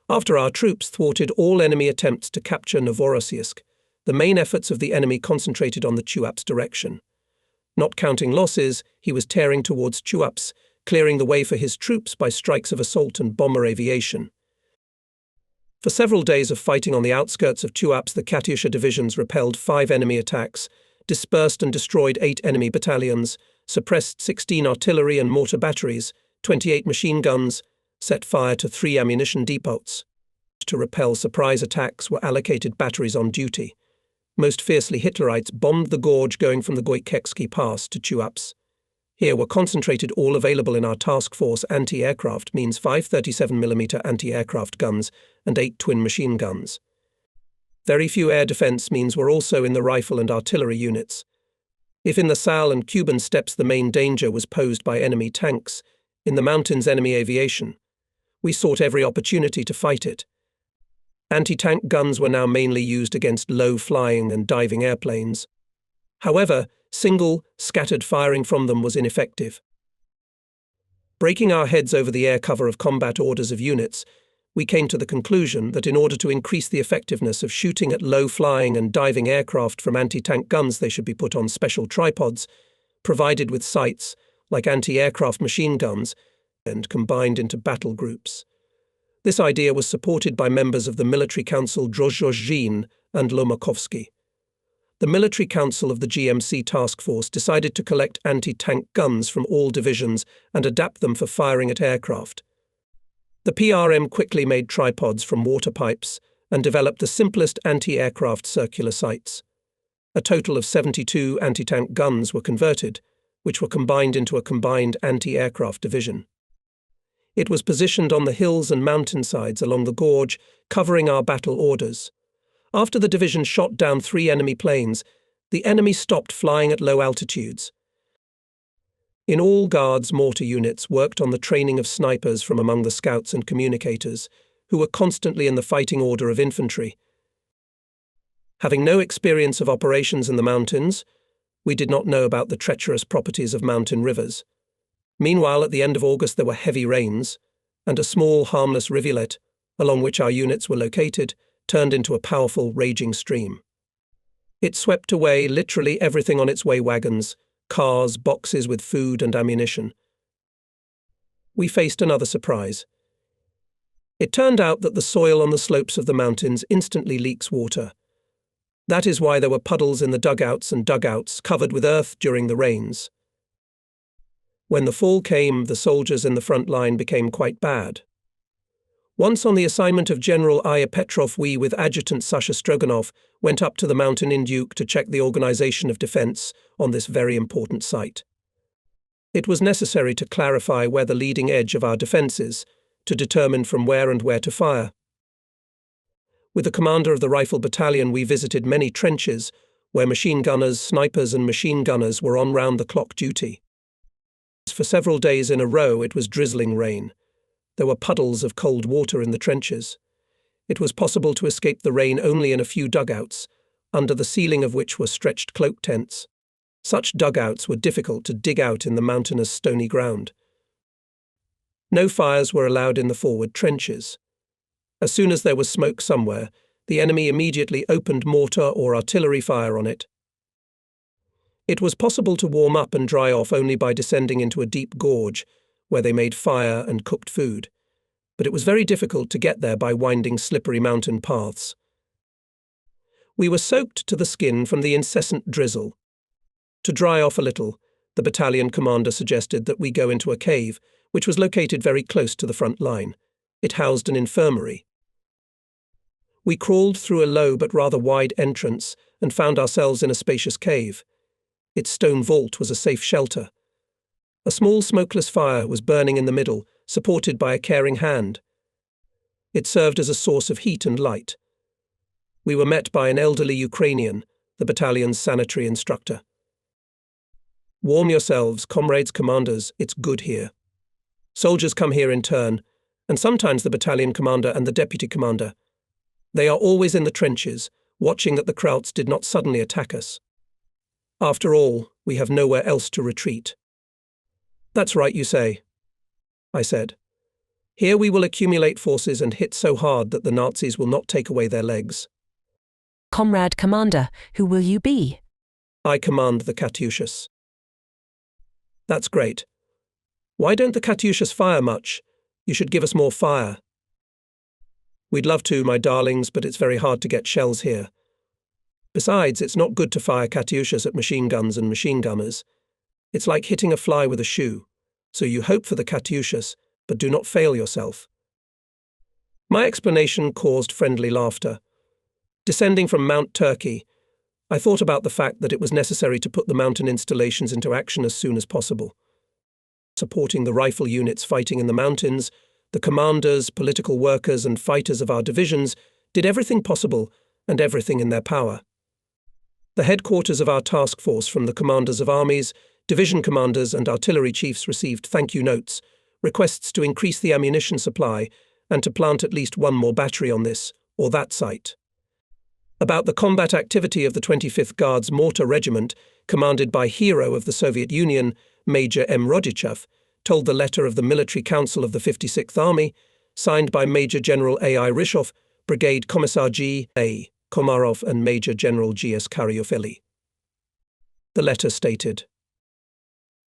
After our troops thwarted all enemy attempts to capture Novorossiysk, the main efforts of the enemy concentrated on the Tuapse direction. Not counting losses, he was tearing towards Tuapse, clearing the way for his troops by strikes of assault and bomber aviation. For several days of fighting on the outskirts of Tuapse, the Katyusha divisions repelled 5 enemy attacks, dispersed and destroyed 8 enemy battalions, suppressed 16 artillery and mortar batteries, 28 machine guns, set fire to 3 ammunition depots. To repel surprise attacks were allocated batteries on duty. Most fiercely Hitlerites bombed the gorge going from the Goykeksky Pass to Tuapse. Here were concentrated all available in our task force anti-aircraft means 5 37mm anti-aircraft guns and 8 twin machine guns. Very few air defense means were also in the rifle and artillery units. If in the Sal and Kuban steppes the main danger was posed by enemy tanks, in the mountains enemy aviation, we sought every opportunity to fight it. Anti-tank guns were now mainly used against low-flying and diving airplanes. However, single, scattered firing from them was ineffective. Breaking our heads over the air cover of combat orders of units, we came to the conclusion that in order to increase the effectiveness of shooting at low-flying and diving aircraft from anti-tank guns, they should be put on special tripods, provided with sights, like anti-aircraft machine guns, and combined into battle groups. This idea was supported by members of the military council Drozhozhin and Lomakovsky. The military council of the GMC task force decided to collect anti-tank guns from all divisions and adapt them for firing at aircraft. The PRM quickly made tripods from water pipes and developed the simplest anti-aircraft circular sights. A total of 72 anti-tank guns were converted, which were combined into a combined anti-aircraft division. It was positioned on the hills and mountainsides along the gorge, covering our battle orders. After the division shot down 3 enemy planes, the enemy stopped flying at low altitudes. In all, Guards mortar units worked on the training of snipers from among the scouts and communicators, who were constantly in the fighting order of infantry. Having no experience of operations in the mountains, we did not know about the treacherous properties of mountain rivers. Meanwhile, at the end of August there were heavy rains, and a small, harmless rivulet, along which our units were located, turned into a powerful, raging stream. It swept away literally everything on its way: wagons, cars, boxes with food and ammunition. We faced another surprise. It turned out that the soil on the slopes of the mountains instantly leaks water. That is why there were puddles in the dugouts covered with earth during the rains. When the fall came, the soldiers in the front line became quite bad. Once on the assignment of General Aya Petrov, we, with Adjutant Sasha Stroganov, went up to the mountain in Duke to check the organization of defense on this very important site. It was necessary to clarify where the leading edge of our defense is, to determine from where and where to fire. With the commander of the rifle battalion, we visited many trenches where machine gunners, snipers and machine gunners were on round-the-clock duty. For several days in a row it was drizzling rain. There were puddles of cold water in the trenches. It was possible to escape the rain only in a few dugouts, under the ceiling of which were stretched cloak tents. Such dugouts were difficult to dig out in the mountainous stony ground. No fires were allowed in the forward trenches. As soon as there was smoke somewhere, the enemy immediately opened mortar or artillery fire on it. It was possible to warm up and dry off only by descending into a deep gorge, where they made fire and cooked food, but it was very difficult to get there by winding, slippery mountain paths. We were soaked to the skin from the incessant drizzle. To dry off a little, the battalion commander suggested that we go into a cave, which was located very close to the front line. It housed an infirmary. We crawled through a low but rather wide entrance and found ourselves in a spacious cave. Its stone vault was a safe shelter. A small smokeless fire was burning in the middle, supported by a caring hand. It served as a source of heat and light. We were met by an elderly Ukrainian, the battalion's sanitary instructor. "Warm yourselves, comrades commanders, it's good here. Soldiers come here in turn, and sometimes the battalion commander and the deputy commander. They are always in the trenches, watching that the Krauts did not suddenly attack us. After all, we have nowhere else to retreat." "That's right, you say," I said. Here we will accumulate forces and hit so hard that the Nazis will not take away their legs. Comrade Commander, who will you be? I command the Katyushas. That's great. Why don't the Katyushas fire much? You should give us more fire. We'd love to, my darlings, but it's very hard to get shells here. Besides, it's not good to fire Katyushas at machine guns and machine gunners. It's like hitting a fly with a shoe. So you hope for the Katyushas, but do not fail yourself. My explanation caused friendly laughter. Descending from Mount Turkey, I thought about the fact that it was necessary to put the mountain installations into action as soon as possible. Supporting the rifle units fighting in the mountains, the commanders, political workers, and fighters of our divisions did everything possible and everything in their power. The headquarters of our task force from the commanders of armies, division commanders, and artillery chiefs received thank you notes, requests to increase the ammunition supply, and to plant at least one more battery on this or that site. About the combat activity of the 25th Guards Mortar Regiment, commanded by hero of the Soviet Union, Major M. Rodichev, told the letter of the Military Council of the 56th Army, signed by Major General A.I. Rishov, Brigade Commissar G.A. Komarov, and Major General G.S. Karyofeli. The letter stated,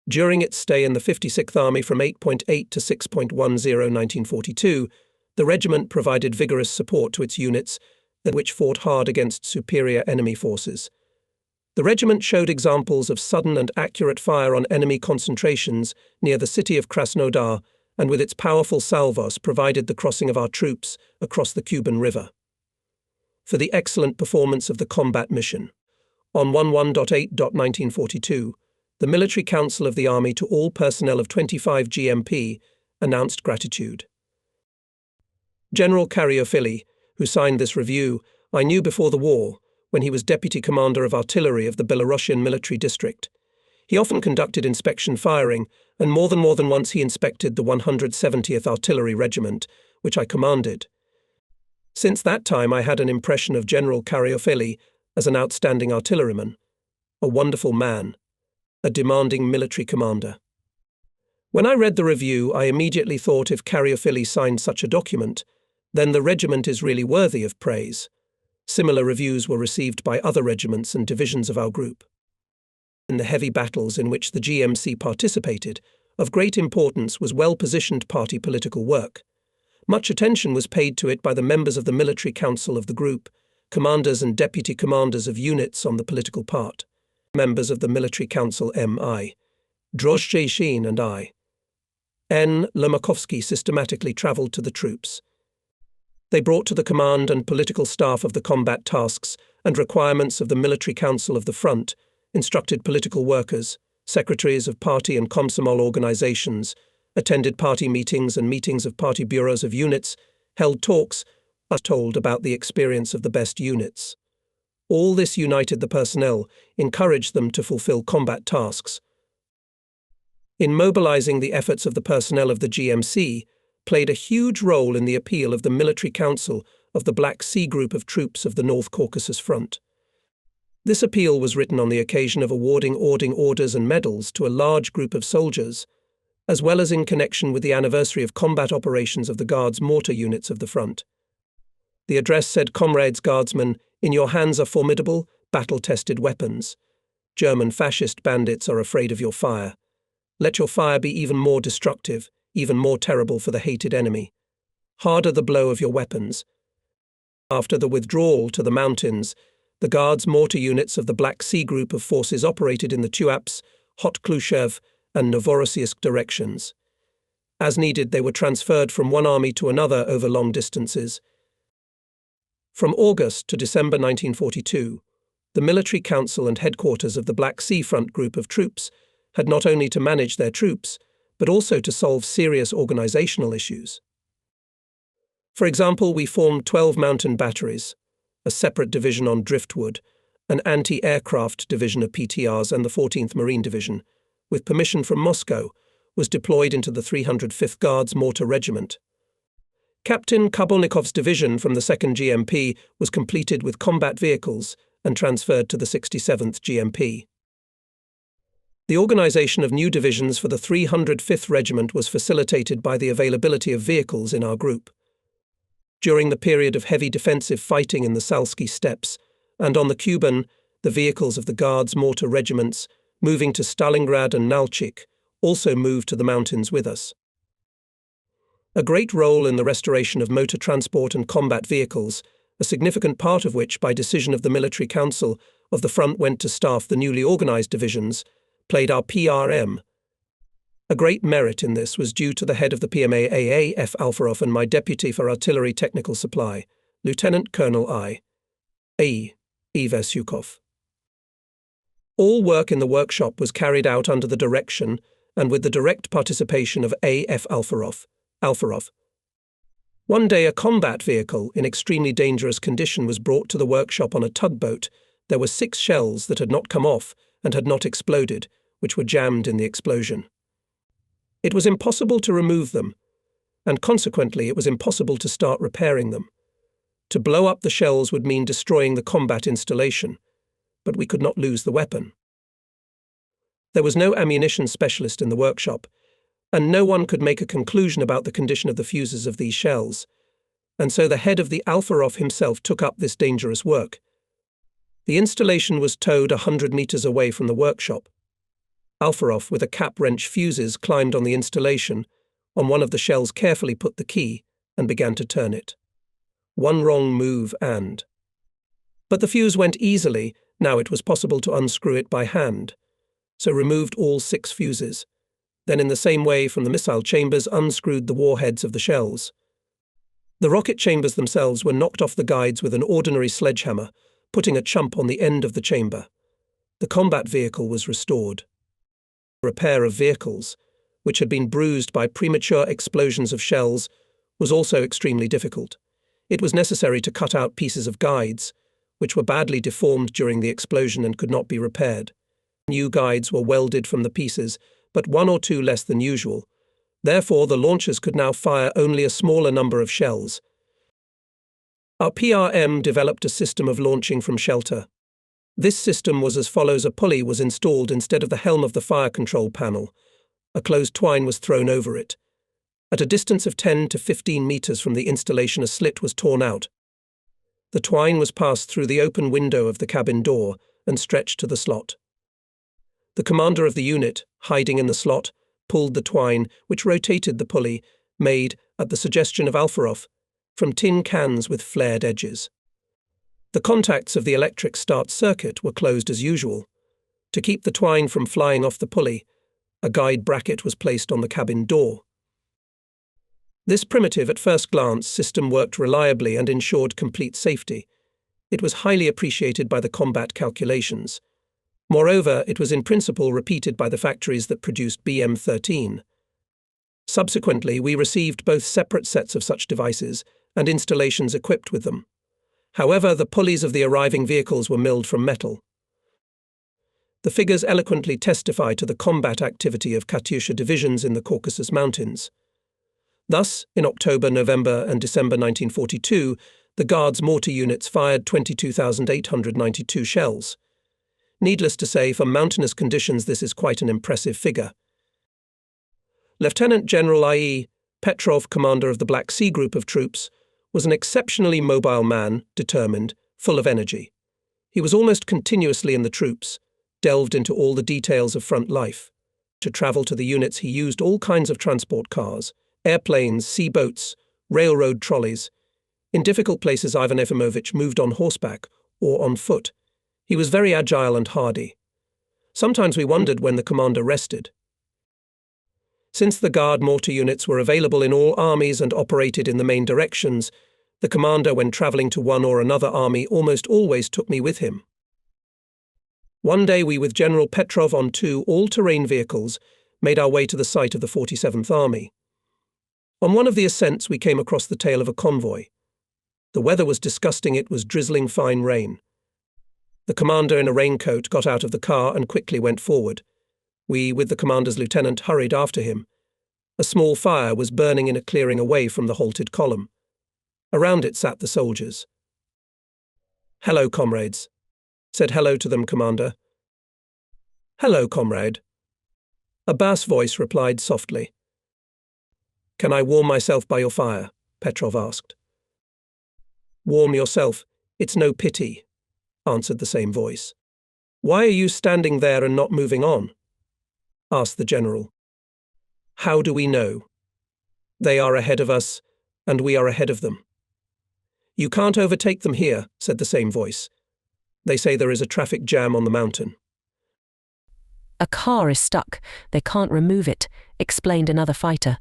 during its stay in the 56th Army from 8.8 to 6.10 1942, the regiment provided vigorous support to its units, which fought hard against superior enemy forces. The regiment showed examples of sudden and accurate fire on enemy concentrations near the city of Krasnodar, and with its powerful salvos provided the crossing of our troops across the Kuban River. For the excellent performance of the combat mission. On 11.8.1942, the Military Council of the Army to all personnel of 25 GMP announced gratitude. General Karyofeli, who signed this review, I knew before the war, when he was Deputy Commander of Artillery of the Belarusian Military District. He often conducted inspection firing, and more than once he inspected the 170th Artillery Regiment, which I commanded. Since that time I had an impression of General Karyofeli as an outstanding artilleryman, a wonderful man, a demanding military commander. When I read the review, I immediately thought if Karyofeli signed such a document, then the regiment is really worthy of praise. Similar reviews were received by other regiments and divisions of our group. In the heavy battles in which the GMC participated, of great importance was well-positioned party political work. Much attention was paid to it by the members of the Military Council of the group, commanders and deputy commanders of units on the political part, members of the Military Council M.I. Drozdjeshin and I. N. Lomakovsky systematically travelled to the troops. They brought to the command and political staff of the combat tasks and requirements of the Military Council of the Front, instructed political workers, secretaries of party and Komsomol organizations, attended party meetings and meetings of party bureaus of units, held talks, are told about the experience of the best units. All this united the personnel, encouraged them to fulfill combat tasks. In mobilizing the efforts of the personnel of the GMC, played a huge role in the appeal of the Military Council of the Black Sea Group of troops of the North Caucasus Front. This appeal was written on the occasion of awarding orders and medals to a large group of soldiers, as well as in connection with the anniversary of combat operations of the Guards mortar units of the front. The address said, "Comrades Guardsmen, in your hands are formidable, battle-tested weapons. German fascist bandits are afraid of your fire. Let your fire be even more destructive, even more terrible for the hated enemy. Harder the blow of your weapons." After the withdrawal to the mountains, the Guards mortar units of the Black Sea Group of forces operated in the Tuapse, Hot-Kluchev, and Novorossiysk directions. As needed, they were transferred from one army to another over long distances. From August to December 1942, the Military Council and headquarters of the Black Sea Front group of troops had not only to manage their troops, but also to solve serious organizational issues. For example, we formed 12 mountain batteries, a separate division on driftwood, an anti-aircraft division of PTRs, and the 14th Marine Division, with permission from Moscow, was deployed into the 305th Guards Mortar Regiment. Captain Kabolnikov's division from the 2nd GMP was completed with combat vehicles and transferred to the 67th GMP. The organization of new divisions for the 305th Regiment was facilitated by the availability of vehicles in our group. During the period of heavy defensive fighting in the Salsky steppes, and on the Kuban, the vehicles of the Guards mortar regiments, moving to Stalingrad and Nalchik, also moved to the mountains with us. A great role in the restoration of motor transport and combat vehicles, a significant part of which, by decision of the Military Council of the front, went to staff the newly organized divisions, played our PRM. A great merit in this was due to the head of the PMA AA F. Alfarov and my deputy for artillery technical supply, Lieutenant Colonel I. A. Ivasyukov. All work in the workshop was carried out under the direction and with the direct participation of A. F. Alfarov. One day a combat vehicle in extremely dangerous condition was brought to the workshop on a tugboat. There were 6 shells that had not come off and had not exploded, which were jammed in the explosion. It was impossible to remove them, and consequently it was impossible to start repairing them. To blow up the shells would mean destroying the combat installation, but we could not lose the weapon. There was no ammunition specialist in the workshop, and no one could make a conclusion about the condition of the fuses of these shells, and so the head of the Alfarov himself took up this dangerous work. The installation was towed 100 meters away from the workshop. Alfarov, with a cap-wrench fuses, climbed on the installation, on one of the shells carefully put the key, and began to turn it. One wrong move and... But the fuse went easily. Now it was possible to unscrew it by hand, so removed all 6 fuses. Then in the same way from the missile chambers unscrewed the warheads of the shells. The rocket chambers themselves were knocked off the guides with an ordinary sledgehammer, putting a chump on the end of the chamber. The combat vehicle was restored. Repair of vehicles, which had been bruised by premature explosions of shells, was also extremely difficult. It was necessary to cut out pieces of guides, which were badly deformed during the explosion and could not be repaired. New guides were welded from the pieces, but 1 or 2 less than usual. Therefore, the launchers could now fire only a smaller number of shells. Our PRM developed a system of launching from shelter. This system was as follows: a pulley was installed instead of the helm of the fire control panel. A closed twine was thrown over it. At a distance of 10 to 15 meters from the installation, a slit was torn out. The twine was passed through the open window of the cabin door and stretched to the slot. The commander of the unit, hiding in the slot, pulled the twine, which rotated the pulley, made, at the suggestion of Alfarov, from tin cans with flared edges. The contacts of the electric start circuit were closed as usual. To keep the twine from flying off the pulley, a guide bracket was placed on the cabin door. This primitive, at first glance, system worked reliably and ensured complete safety. It was highly appreciated by the combat calculations. Moreover, it was in principle repeated by the factories that produced BM-13. Subsequently, we received both separate sets of such devices and installations equipped with them. However, the pulleys of the arriving vehicles were milled from metal. The figures eloquently testify to the combat activity of Katyusha divisions in the Caucasus Mountains. Thus, in October, November and December 1942, the Guards mortar units fired 22,892 shells. Needless to say, for mountainous conditions this is quite an impressive figure. Lieutenant General I.E. Petrov, commander of the Black Sea group of troops, was an exceptionally mobile man, determined, full of energy. He was almost continuously in the troops, delved into all the details of front life. To travel to the units he used all kinds of transport cars, airplanes, sea boats, railroad trolleys. In difficult places Ivan Efimovich moved on horseback or on foot. He was very agile and hardy. Sometimes we wondered when the commander rested. Since the Guard mortar units were available in all armies and operated in the main directions, the commander, when travelling to one or another army, almost always took me with him. One day we, with General Petrov on 2 all-terrain vehicles, made our way to the site of the 47th Army. On one of the ascents we came across the tail of a convoy. The weather was disgusting. It was drizzling fine rain. The commander in a raincoat got out of the car and quickly went forward. We, with the commander's lieutenant, hurried after him. A small fire was burning in a clearing away from the halted column. Around it sat the soldiers. "Hello, comrades," said hello to them commander. "Hello, comrade," A bass voice replied softly. "Can I warm myself by your fire?" Petrov asked. "Warm yourself, it's no pity," answered the same voice. "Why are you standing there and not moving on?" asked the general. "How do we know? They are ahead of us, and we are ahead of them." "You can't overtake them here," said the same voice. "They say there is a traffic jam on the mountain." A car is stuck. They can't remove it, explained another fighter.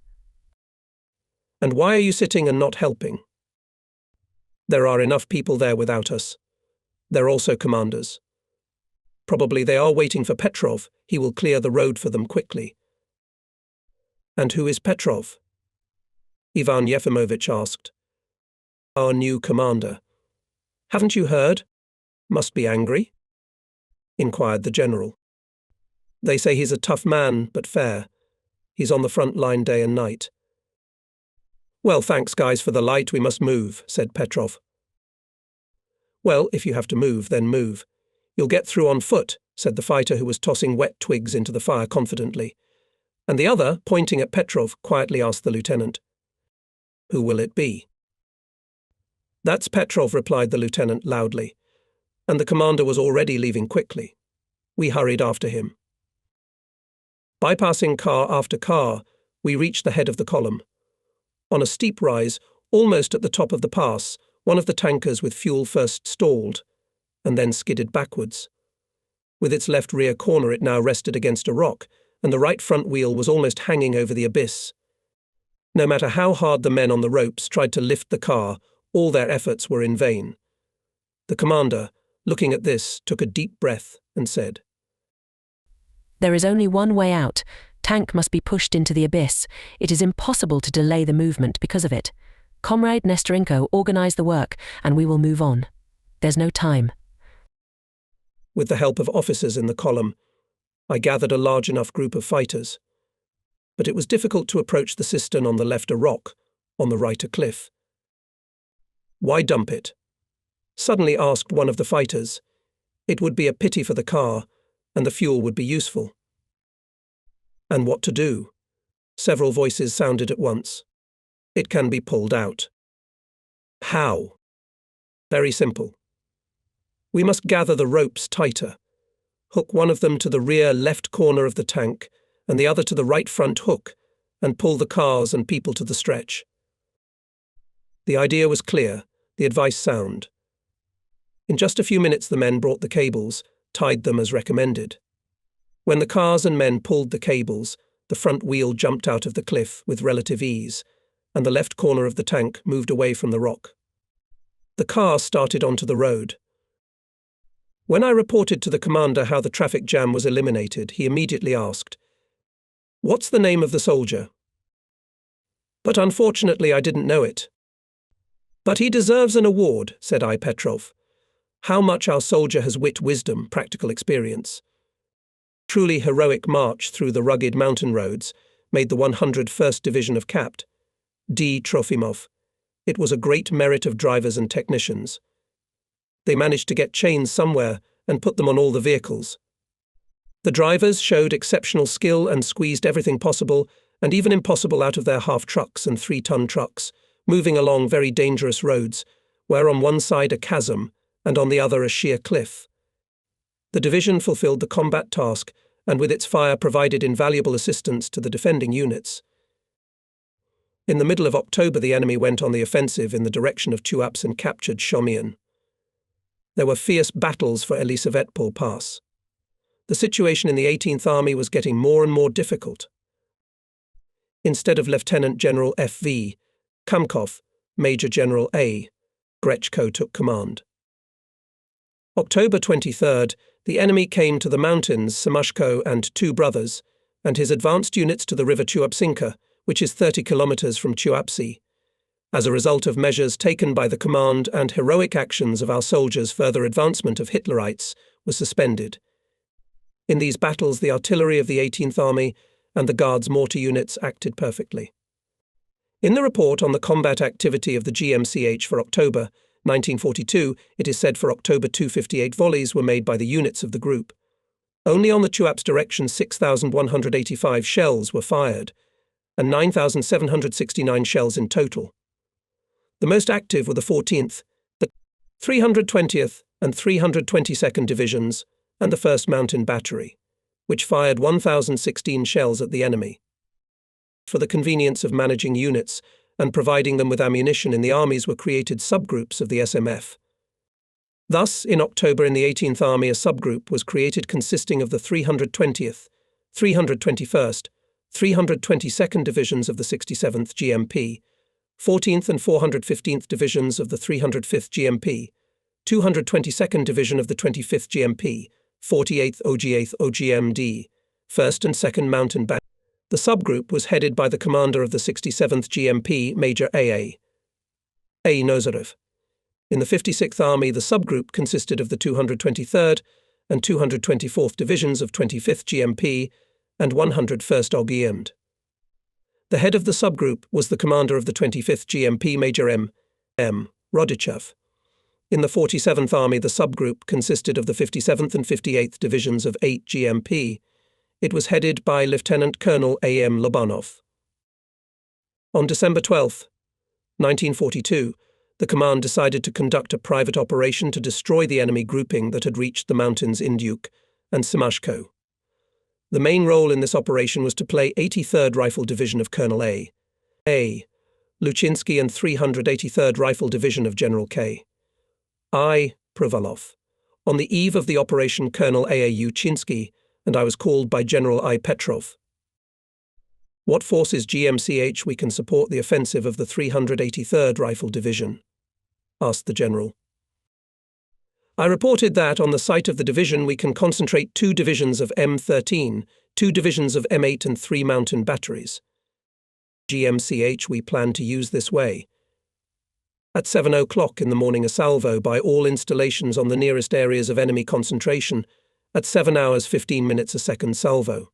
"And why are you sitting and not helping?" "There are enough people there without us. They're also commanders. Probably they are waiting for Petrov. He will clear the road for them quickly." "And who is Petrov?" Ivan Yefimovich asked. "Our new commander." "Haven't you heard? Must be angry?" inquired the general. "They say he's a tough man, but fair. He's on the front line day and night." "Well, thanks, guys, for the light. We must move," said Petrov. "Well, if you have to move, then move. You'll get through on foot," said the fighter who was tossing wet twigs into the fire confidently. And the other, pointing at Petrov, quietly asked the lieutenant, "Who will it be?" "That's Petrov," replied the lieutenant loudly, and the commander was already leaving quickly. We hurried after him. Bypassing car after car, we reached the head of the column. On a steep rise, almost at the top of the pass, one of the tankers with fuel first stalled, and then skidded backwards. With its left rear corner it now rested against a rock, and the right front wheel was almost hanging over the abyss. No matter how hard the men on the ropes tried to lift the car, all their efforts were in vain. The commander, looking at this, took a deep breath and said, "There is only one way out. Tank must be pushed into the abyss. It is impossible to delay the movement because of it. Comrade Nestorenko, organize the work, and we will move on. There's no time." With the help of officers in the column, I gathered a large enough group of fighters. But it was difficult to approach the cistern on the left a rock, on the right a cliff. "Why dump it?" suddenly asked one of the fighters. "It would be a pity for the car, and the fuel would be useful." "And what to do?" several voices sounded at once. "It can be pulled out." "How?" "Very simple. We must gather the ropes tighter, hook one of them to the rear left corner of the tank and the other to the right front hook, and pull the cars and people to the stretch." The idea was clear, the advice sound. In just a few minutes the men brought the cables, tied them as recommended. When the cars and men pulled the cables, the front wheel jumped out of the cliff with relative ease, and the left corner of the tank moved away from the rock. The car started onto the road. When I reported to the commander how the traffic jam was eliminated, he immediately asked, "What's the name of the soldier?" But unfortunately I didn't know it. "But he deserves an award," said I, Petrov. "How much our soldier has wit, wisdom, practical experience." Truly heroic march through the rugged mountain roads made the 101st Division of Capt. D. Trofimov. It was a great merit of drivers and technicians. They managed to get chains somewhere and put them on all the vehicles. The drivers showed exceptional skill and squeezed everything possible and even impossible out of their half-trucks and 3-ton trucks, moving along very dangerous roads, where on one side a chasm and on the other a sheer cliff. The division fulfilled the combat task and with its fire provided invaluable assistance to the defending units. In the middle of October the enemy went on the offensive in the direction of Tuapse and captured Shomian. There were fierce battles for Elisavetpol Pass. The situation in the 18th Army was getting more and more difficult. Instead of Lieutenant General F.V. Kamkov, Major General A. Grechko took command. October 23rd, the enemy came to the mountains Samashko and Two Brothers, and his advanced units to the river Tuapsinka, which is 30 kilometers from Tuapse. As a result of measures taken by the command and heroic actions of our soldiers, further advancement of Hitlerites was suspended. In these battles, the artillery of the 18th Army and the Guards mortar units acted perfectly. In the report on the combat activity of the GMCH for October 1942, it is said for October 258 volleys were made by the units of the group. Only on the Tuapse direction 6,185 shells were fired, and 9,769 shells in total. The most active were the 14th, the 320th and 322nd Divisions, and the 1st Mountain Battery, which fired 1,016 shells at the enemy. For the convenience of managing units and providing them with ammunition in the armies were created subgroups of the SMF. Thus, in October in the 18th Army a subgroup was created consisting of the 320th, 321st, 322nd Divisions of the 67th GMP, 14th and 415th Divisions of the 305th GMP, 222nd Division of the 25th GMP, 48th OG8th OGMD, 1st and 2nd Mountain Battery. The subgroup was headed by the commander of the 67th GMP, Major A. Nazarov. In the 56th Army, the subgroup consisted of the 223rd and 224th Divisions of 25th GMP and 101st OGMD. The head of the subgroup was the commander of the 25th GMP, Major M. Rodichev. In the 47th Army, the subgroup consisted of the 57th and 58th Divisions of 8 GMP. It was headed by Lieutenant Colonel A.M. Lobanov. On December 12, 1942, the command decided to conduct a private operation to destroy the enemy grouping that had reached the mountains Indyuk and Simashko. The main role in this operation was to play 83rd Rifle Division of Colonel A. Luchinsky and 383rd Rifle Division of General K. I. Provalov. On the eve of the operation, Colonel A. Uchinsky and I was called by General I. Petrov. What forces GMCH we can support the offensive of the 383rd Rifle Division? Asked the General. I reported that on the site of the division we can concentrate 2 divisions of M13, 2 divisions of M8 and 3 mountain batteries. GMCH we plan to use this way. At 7 o'clock in the morning a salvo by all installations on the nearest areas of enemy concentration, at 7 hours 15 minutes a second salvo.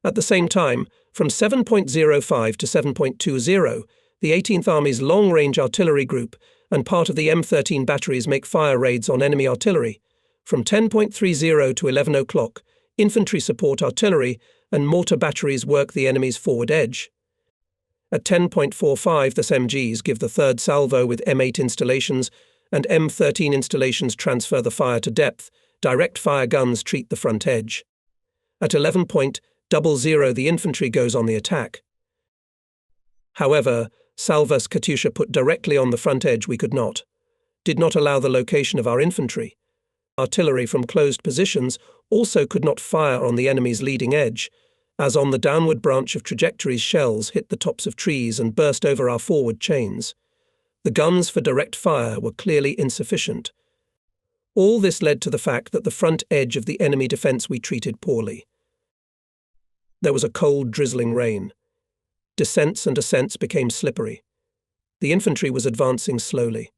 At the same time, from 7.05 to 7.20, the 18th Army's long-range artillery group and part of the M13 batteries make fire raids on enemy artillery. From 10.30 to 11 o'clock, infantry support artillery and mortar batteries work the enemy's forward edge. At 10.45, the SMGs give the third salvo with M8 installations, and M13 installations transfer the fire to depth. Direct fire guns treat the front edge. At 11.00, the infantry goes on the attack. However, Salvas Katyusha put directly on the front edge we could not, did not allow the location of our infantry. Artillery from closed positions also could not fire on the enemy's leading edge, as on the downward branch of trajectories shells hit the tops of trees and burst over our forward chains. The guns for direct fire were clearly insufficient. All this led to the fact that the front edge of the enemy defence we treated poorly. There was a cold, drizzling rain. Descents and ascents became slippery. The infantry was advancing slowly.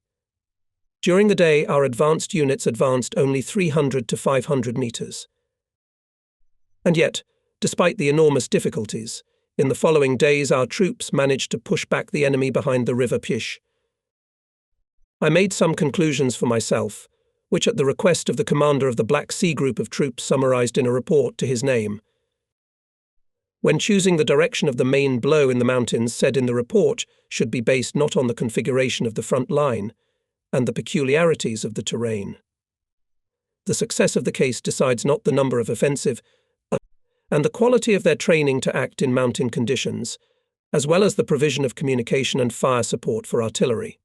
During the day, our advanced units advanced only 300 to 500 meters. And yet, despite the enormous difficulties, in the following days our troops managed to push back the enemy behind the river Pyish. I made some conclusions for myself, which at the request of the commander of the Black Sea group of troops summarized in a report to his name. When choosing the direction of the main blow in the mountains, said in the report, should be based not on the configuration of the front line and the peculiarities of the terrain. The success of the case decides not the number of offensive and the quality of their training to act in mountain conditions, as well as the provision of communication and fire support for artillery.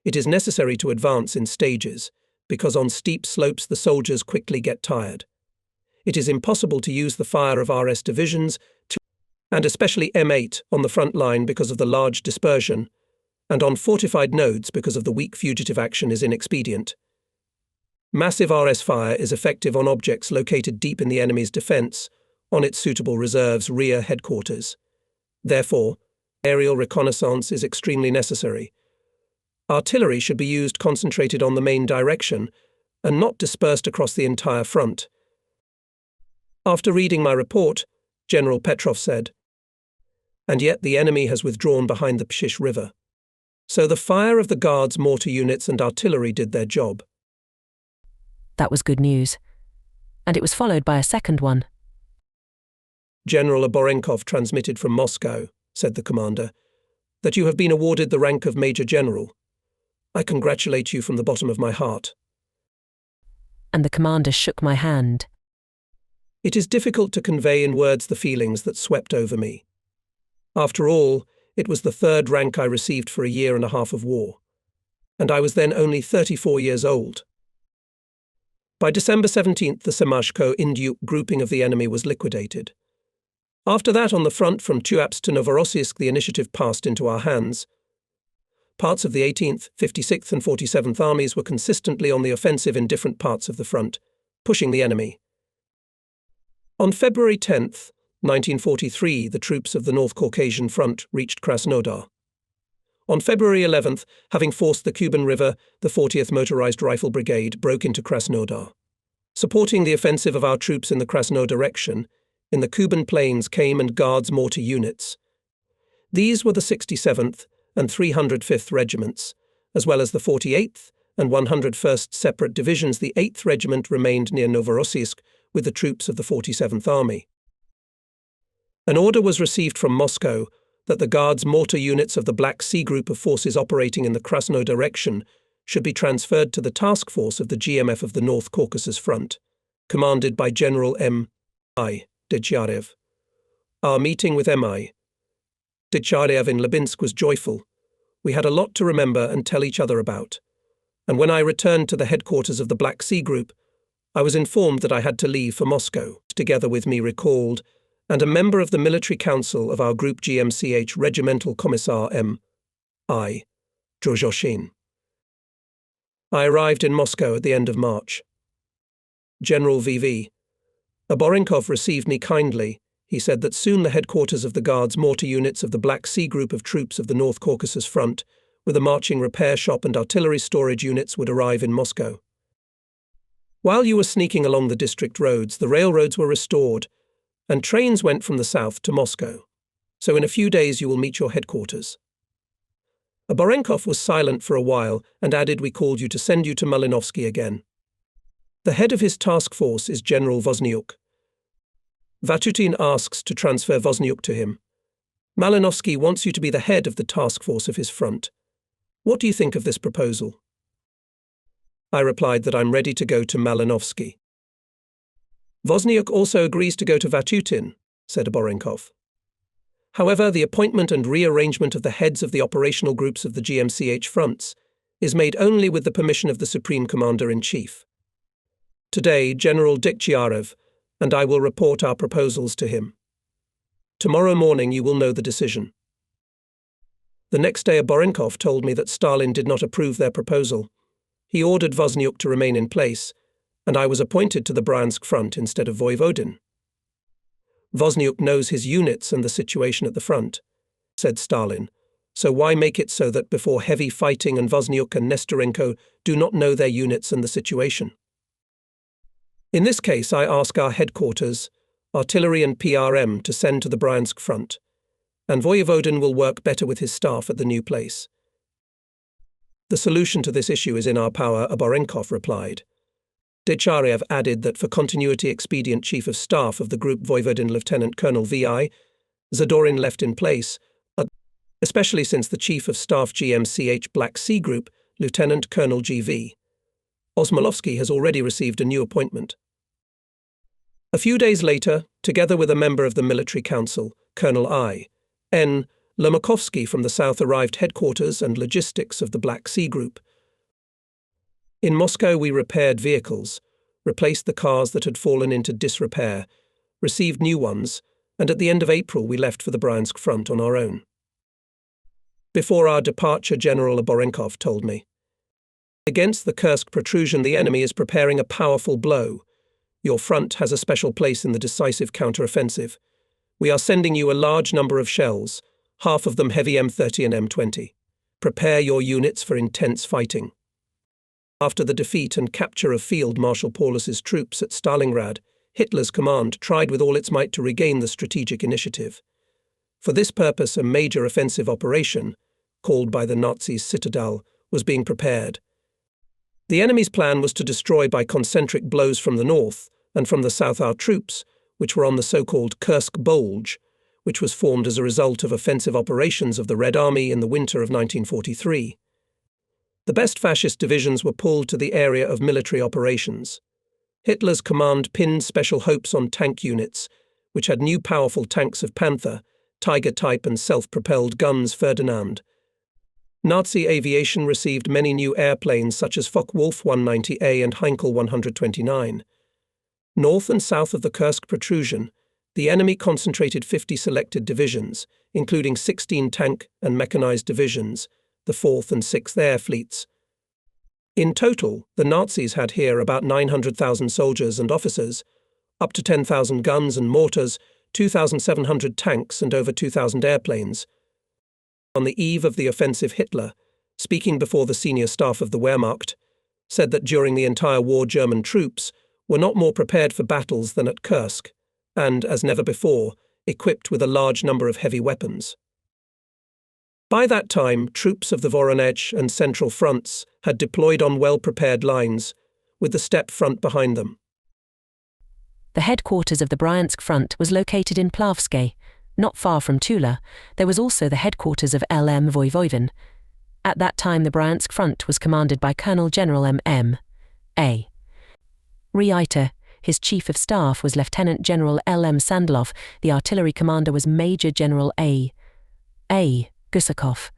It is necessary to advance in stages, because on steep slopes the soldiers quickly get tired. It is impossible to use the fire of RS divisions, and especially M8, on the front line because of the large dispersion, and on fortified nodes because of the weak fugitive action is inexpedient. Massive RS fire is effective on objects located deep in the enemy's defence, on its suitable reserves rear headquarters. Therefore, aerial reconnaissance is extremely necessary. Artillery should be used concentrated on the main direction and not dispersed across the entire front. After reading my report, General Petrov said, "And yet the enemy has withdrawn behind the Pshish River. So the fire of the Guards' mortar units and artillery did their job." That was good news. and it was followed by a second one. General Oborenkov transmitted from Moscow, said the commander, that you have been awarded the rank of Major General. I congratulate you from the bottom of my heart. And the commander shook my hand. It is difficult to convey in words the feelings that swept over me. After all, it was the third rank I received for a year and a half of war, and I was then only 34 years old. By December 17th, the Semashko-Indyuk grouping of the enemy was liquidated. After that, on the front from Tuapse to Novorossiysk, the initiative passed into our hands. Parts of the 18th, 56th and 47th Armies were consistently on the offensive in different parts of the front, pushing the enemy. On February 10th, 1943, the troops of the North Caucasian Front reached Krasnodar. On February 11th, having forced the Kuban River, the 40th Motorized Rifle Brigade broke into Krasnodar. Supporting the offensive of our troops in the Krasnodar direction, in the Kuban plains came and Guards mortar units. These were the 67th and 305th Regiments, as well as the 48th and 101st separate divisions. The 8th Regiment remained near Novorossiysk with the troops of the 47th Army. An order was received from Moscow that the Guards mortar units of the Black Sea group of forces operating in the Krasnodar direction should be transferred to the task force of the GMF of the North Caucasus Front, commanded by General M.I. Dechyarev. Our meeting with M.I. Dechyarev in Lubinsk was joyful. We had a lot to remember and tell each other about. And when I returned to the headquarters of the Black Sea Group, I was informed that I had to leave for Moscow. Together with me recalled, and a member of the military council of our Group GMCH Regimental Commissar M.I. Drozhoshin. I arrived in Moscow at the end of March. General V.V. Oborenkov received me kindly. He said that soon the headquarters of the Guards mortar units of the Black Sea group of troops of the North Caucasus Front, with a marching repair shop and artillery storage units, would arrive in Moscow. While you were sneaking along the district roads, the railroads were restored, and trains went from the south to Moscow. So in a few days you will meet your headquarters. Oborenkov was silent for a while and added, we called you to send you to Malinovsky again. The head of his task force is General Vozniuk. Vatutin asks to transfer Vozniuk to him. Malinovsky wants you to be the head of the task force of his front. What do you think of this proposal? I replied that I'm ready to go to Malinovsky. Vozniuk also agrees to go to Vatutin, said Oborenkov. However, the appointment and rearrangement of the heads of the operational groups of the GMCH fronts is made only with the permission of the Supreme Commander-in-Chief. Today, General Dechyarev and I will report our proposals to him. Tomorrow morning you will know the decision. The next day Oborenkov told me that Stalin did not approve their proposal. He ordered Vozniuk to remain in place, and I was appointed to the Bryansk front instead of Voivodin. Vozniuk knows his units and the situation at the front, said Stalin, so why make it so that before heavy fighting and Vozniuk and Nestorenko do not know their units and the situation? In this case, I ask our headquarters, artillery and PRM to send to the Bryansk front, and Voivodin will work better with his staff at the new place. The solution to this issue is in our power, Oborenkov replied. Dechyarev added that for continuity expedient Chief of Staff of the group Voivodin Lieutenant Colonel V.I. Zadorin left in place, especially since the Chief of Staff GMCH Black Sea Group, Lieutenant Colonel G.V. Osmolovsky has already received a new appointment. A few days later, together with a member of the military council, Colonel I.N. Lomakovsky from the south arrived headquarters and logistics of the Black Sea Group. In Moscow we repaired vehicles, replaced the cars that had fallen into disrepair, received new ones, and at the end of April we left for the Bryansk front on our own. Before our departure, General Oborenkov told me, against the Kursk protrusion the enemy is preparing a powerful blow. Your front has a special place in the decisive counter-offensive. We are sending you a large number of shells, half of them heavy M30 and M20. Prepare your units for intense fighting. After the defeat and capture of Field Marshal Paulus's troops at Stalingrad, Hitler's command tried with all its might to regain the strategic initiative. For this purpose, a major offensive operation, called by the Nazis Citadel, was being prepared. The enemy's plan was to destroy by concentric blows from the north and from the south our troops, which were on the so-called Kursk Bulge, which was formed as a result of offensive operations of the Red Army in the winter of 1943. The best fascist divisions were pulled to the area of military operations. Hitler's command pinned special hopes on tank units, which had new powerful tanks of Panther, Tiger-type and self-propelled guns Ferdinand. Nazi aviation received many new airplanes such as Focke-Wulf 190A and Heinkel 129. North and south of the Kursk protrusion, the enemy concentrated 50 selected divisions, including 16 tank and mechanized divisions, the 4th and 6th Air Fleets. In total, the Nazis had here about 900,000 soldiers and officers, up to 10,000 guns and mortars, 2,700 tanks and over 2,000 airplanes. On the eve of the offensive, Hitler, speaking before the senior staff of the Wehrmacht, said that during the entire war German troops were not more prepared for battles than at Kursk, and, as never before, equipped with a large number of heavy weapons. By that time, troops of the Voronezh and Central fronts had deployed on well-prepared lines, with the steppe front behind them. The headquarters of the Bryansk front was located in Plavske, not far from Tula. There was also the headquarters of LM Voivodin. At that time the Bryansk front was commanded by Colonel General M. A. Reiter. His chief of staff was Lieutenant General L.M. Sandlov. The artillery commander was Major General A. Gusakov.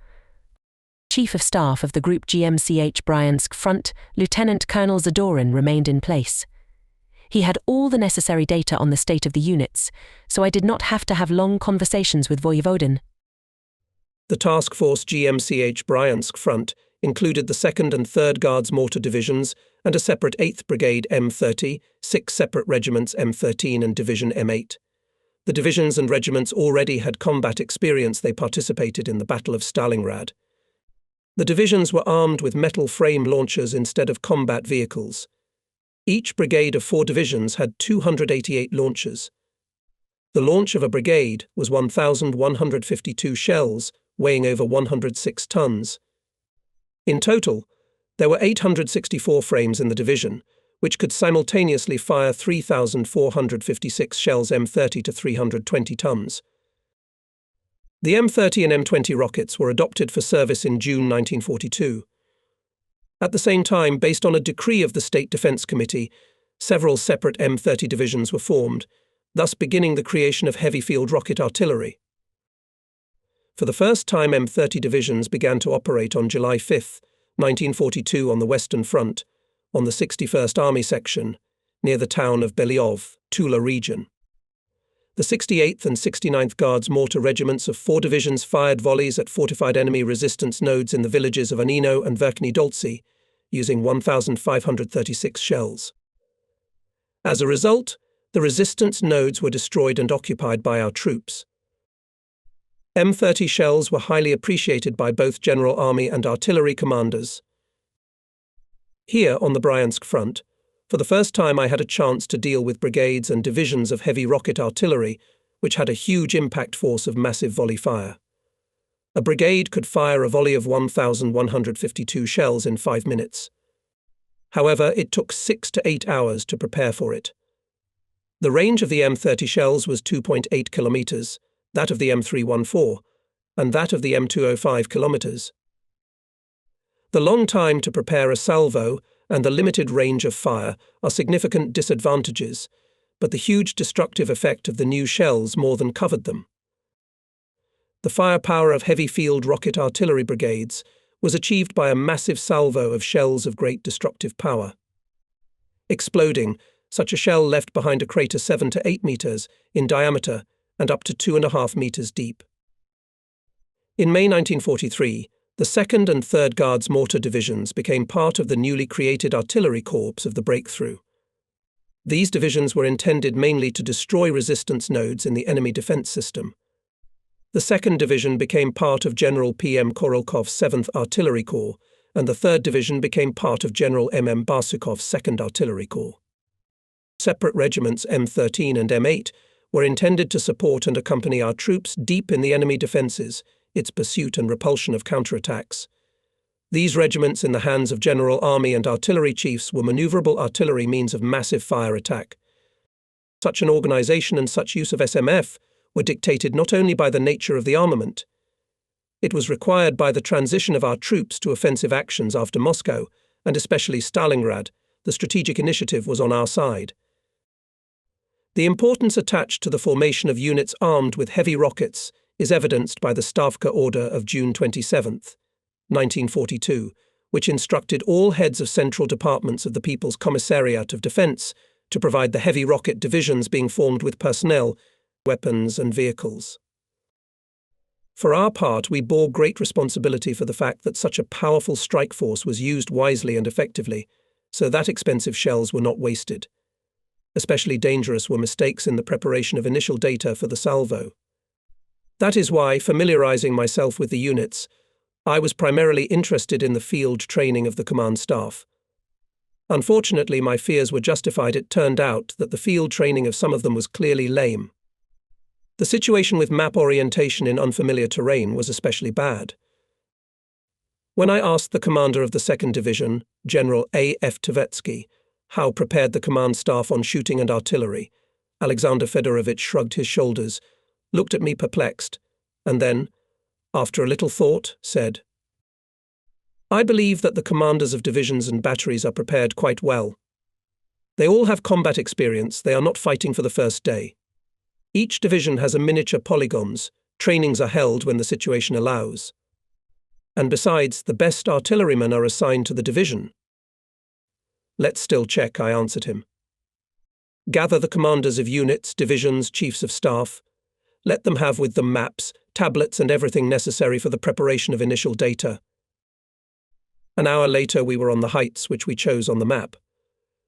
Chief of Staff of the Group GMCH Bryansk Front, Lieutenant Colonel Zadorin, remained in place. He had all the necessary data on the state of the units, so I did not have to have long conversations with Voivodin. The Task Force GMCH Bryansk Front included the 2nd and 3rd Guards Mortar Divisions and a separate 8th Brigade M30, 6 separate regiments M13 and Division M8. The divisions and regiments already had combat experience. They participated in the Battle of Stalingrad. The divisions were armed with metal frame launchers instead of combat vehicles. Each brigade of 4 divisions had 288 launchers. The launch of a brigade was 1,152 shells, weighing over 106 tons. In total, there were 864 frames in the division, which could simultaneously fire 3,456 shells M30 to 320 tons. The M30 and M20 rockets were adopted for service in June 1942. At the same time, based on a decree of the State Defense Committee, several separate M30 divisions were formed, thus beginning the creation of heavy field rocket artillery. For the first time, M30 divisions began to operate on July 5, 1942 on the Western Front, on the 61st Army Section, near the town of Belyov, Tula region. The 68th and 69th Guards Mortar regiments of 4 divisions fired volleys at fortified enemy resistance nodes in the villages of Anino and Verkhny Doltsy, using 1,536 shells. As a result, the resistance nodes were destroyed and occupied by our troops. M30 shells were highly appreciated by both General Army and artillery commanders. Here, on the Bryansk front, for the first time I had a chance to deal with brigades and divisions of heavy rocket artillery, which had a huge impact force of massive volley fire. A brigade could fire a volley of 1,152 shells in 5 minutes. However, it took 6 to 8 hours to prepare for it. The range of the M30 shells was 2.8 kilometers, that of the M314, and that of the M205 kilometers. The long time to prepare a salvo and the limited range of fire are significant disadvantages, but the huge destructive effect of the new shells more than covered them. The firepower of heavy field rocket artillery brigades was achieved by a massive salvo of shells of great destructive power. Exploding, such a shell left behind a crater 7 to 8 meters in diameter and up to 2.5 meters deep. In May 1943, the 2nd and 3rd Guards Mortar Divisions became part of the newly created Artillery Corps of the Breakthrough. These divisions were intended mainly to destroy resistance nodes in the enemy defense system. The 2nd Division became part of General P.M. Korolkov's 7th Artillery Corps, and the 3rd Division became part of General M.M. Barsukov's 2nd Artillery Corps. Separate regiments M13 and M8 were intended to support and accompany our troops deep in the enemy defences, its pursuit and repulsion of counterattacks. These regiments in the hands of General Army and artillery chiefs were maneuverable artillery means of massive fire attack, Such an organization and such use of SMF were dictated not only by the nature of the armament. It was required by the transition of our troops to offensive actions after Moscow, and especially Stalingrad. The strategic initiative was on our side. The importance attached to the formation of units armed with heavy rockets is evidenced by the Stavka Order of June 27, 1942, which instructed all heads of central departments of the People's Commissariat of Defense to provide the heavy rocket divisions being formed with personnel, weapons and vehicles. For our part, we bore great responsibility for the fact that such a powerful strike force was used wisely and effectively, so that expensive shells were not wasted. Especially dangerous were mistakes in the preparation of initial data for the salvo. That is why, familiarizing myself with the units, I was primarily interested in the field training of the command staff. Unfortunately, my fears were justified. It turned out that the field training of some of them was clearly lame. The situation with map orientation in unfamiliar terrain was especially bad. When I asked the commander of the 2nd Division, General A.F. Tuapse, how prepared the command staff on shooting and artillery, Alexander Fedorovich shrugged his shoulders, looked at me perplexed, and then, after a little thought, said, "I believe that the commanders of divisions and batteries are prepared quite well. They all have combat experience. They are not fighting for the first day. Each division has a miniature polygons. Trainings are held when the situation allows. And besides, the best artillerymen are assigned to the division." "Let's still check," I answered him. "Gather the commanders of units, divisions, chiefs of staff. Let them have with them maps, tablets and everything necessary for the preparation of initial data." An hour later we were on the heights which we chose on the map.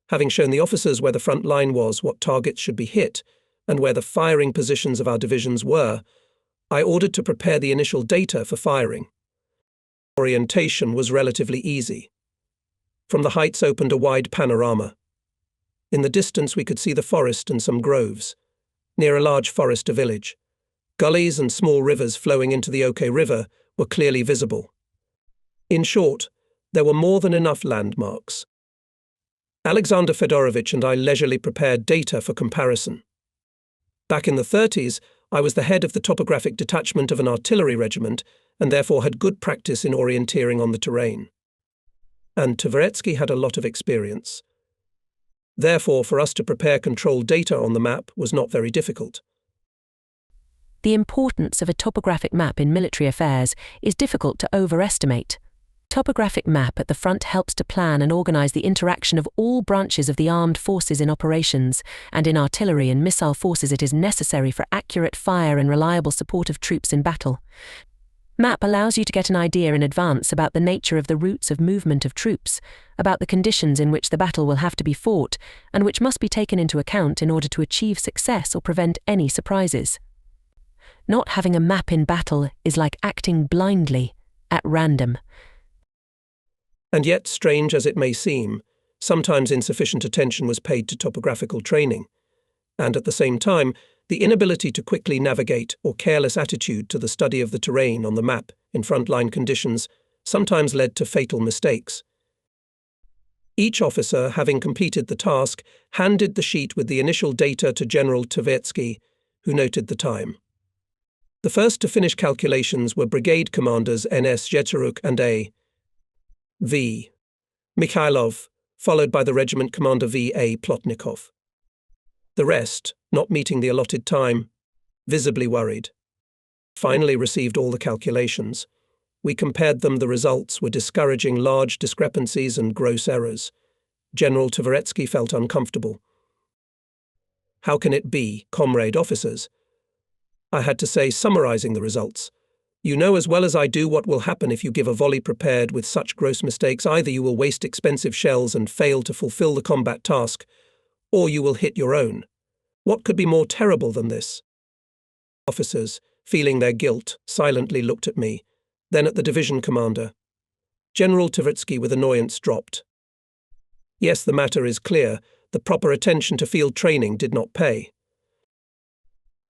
Having shown the officers where the front line was, what targets should be hit, and where the firing positions of our divisions were, I ordered to prepare the initial data for firing. Orientation was relatively easy. From the heights opened a wide panorama. In the distance we could see the forest and some groves. Near a large forest, a village. Gullies and small rivers flowing into the Oke River were clearly visible. In short, there were more than enough landmarks. Alexander Fedorovich and I leisurely prepared data for comparison. Back in the 30s, I was the head of the topographic detachment of an artillery regiment and therefore had good practice in orienteering on the terrain. And Tuapse had a lot of experience. Therefore, for us to prepare control data on the map was not very difficult. The importance of a topographic map in military affairs is difficult to overestimate. Topographic map at the front helps to plan and organize the interaction of all branches of the armed forces in operations, and in artillery and missile forces it is necessary for accurate fire and reliable support of troops in battle. Map allows you to get an idea in advance about the nature of the routes of movement of troops, about the conditions in which the battle will have to be fought, and which must be taken into account in order to achieve success or prevent any surprises. Not having a map in battle is like acting blindly, at random. And yet, strange as it may seem, sometimes insufficient attention was paid to topographical training, and at the same time, the inability to quickly navigate or careless attitude to the study of the terrain on the map in frontline conditions sometimes led to fatal mistakes. Each officer, having completed the task, handed the sheet with the initial data to General Tuapse, who noted the time. The first to finish calculations were brigade commanders N.S. Jezeruk and A.V. Mikhailov, followed by the regiment commander V.A. Plotnikov. The rest, not meeting the allotted time, visibly worried. Finally received all the calculations. We compared them. The results were discouraging, large discrepancies and gross errors. General Tuapse felt uncomfortable. "How can it be, comrade officers?" I had to say, summarizing the results. "You know as well as I do what will happen if you give a volley prepared with such gross mistakes. Either you will waste expensive shells and fail to fulfill the combat task, or you will hit your own. What could be more terrible than this?" Officers, feeling their guilt, silently looked at me, then at the division commander. General Tuapse with annoyance dropped. "Yes, the matter is clear. The proper attention to field training did not pay.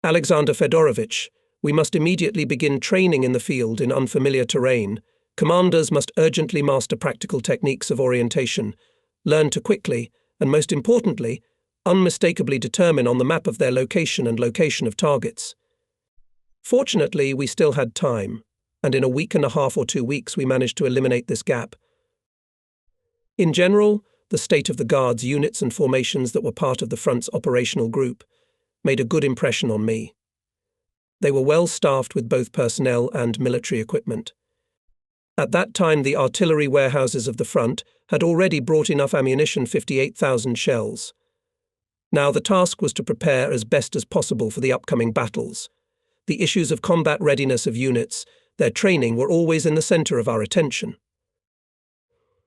Alexander Fedorovich, we must immediately begin training in the field in unfamiliar terrain. Commanders must urgently master practical techniques of orientation, learn to quickly, and most importantly, unmistakably determine on the map of their location and location of targets. Fortunately, we still had time, and in a week and a half or 2 weeks we managed to eliminate this gap. In general, the state of the Guards units and formations that were part of the front's operational group made a good impression on me. They were well staffed with both personnel and military equipment. At that time, the artillery warehouses of the front had already brought enough ammunition, 58,000 shells. Now the task was to prepare as best as possible for the upcoming battles. The issues of combat readiness of units, their training, were always in the center of our attention.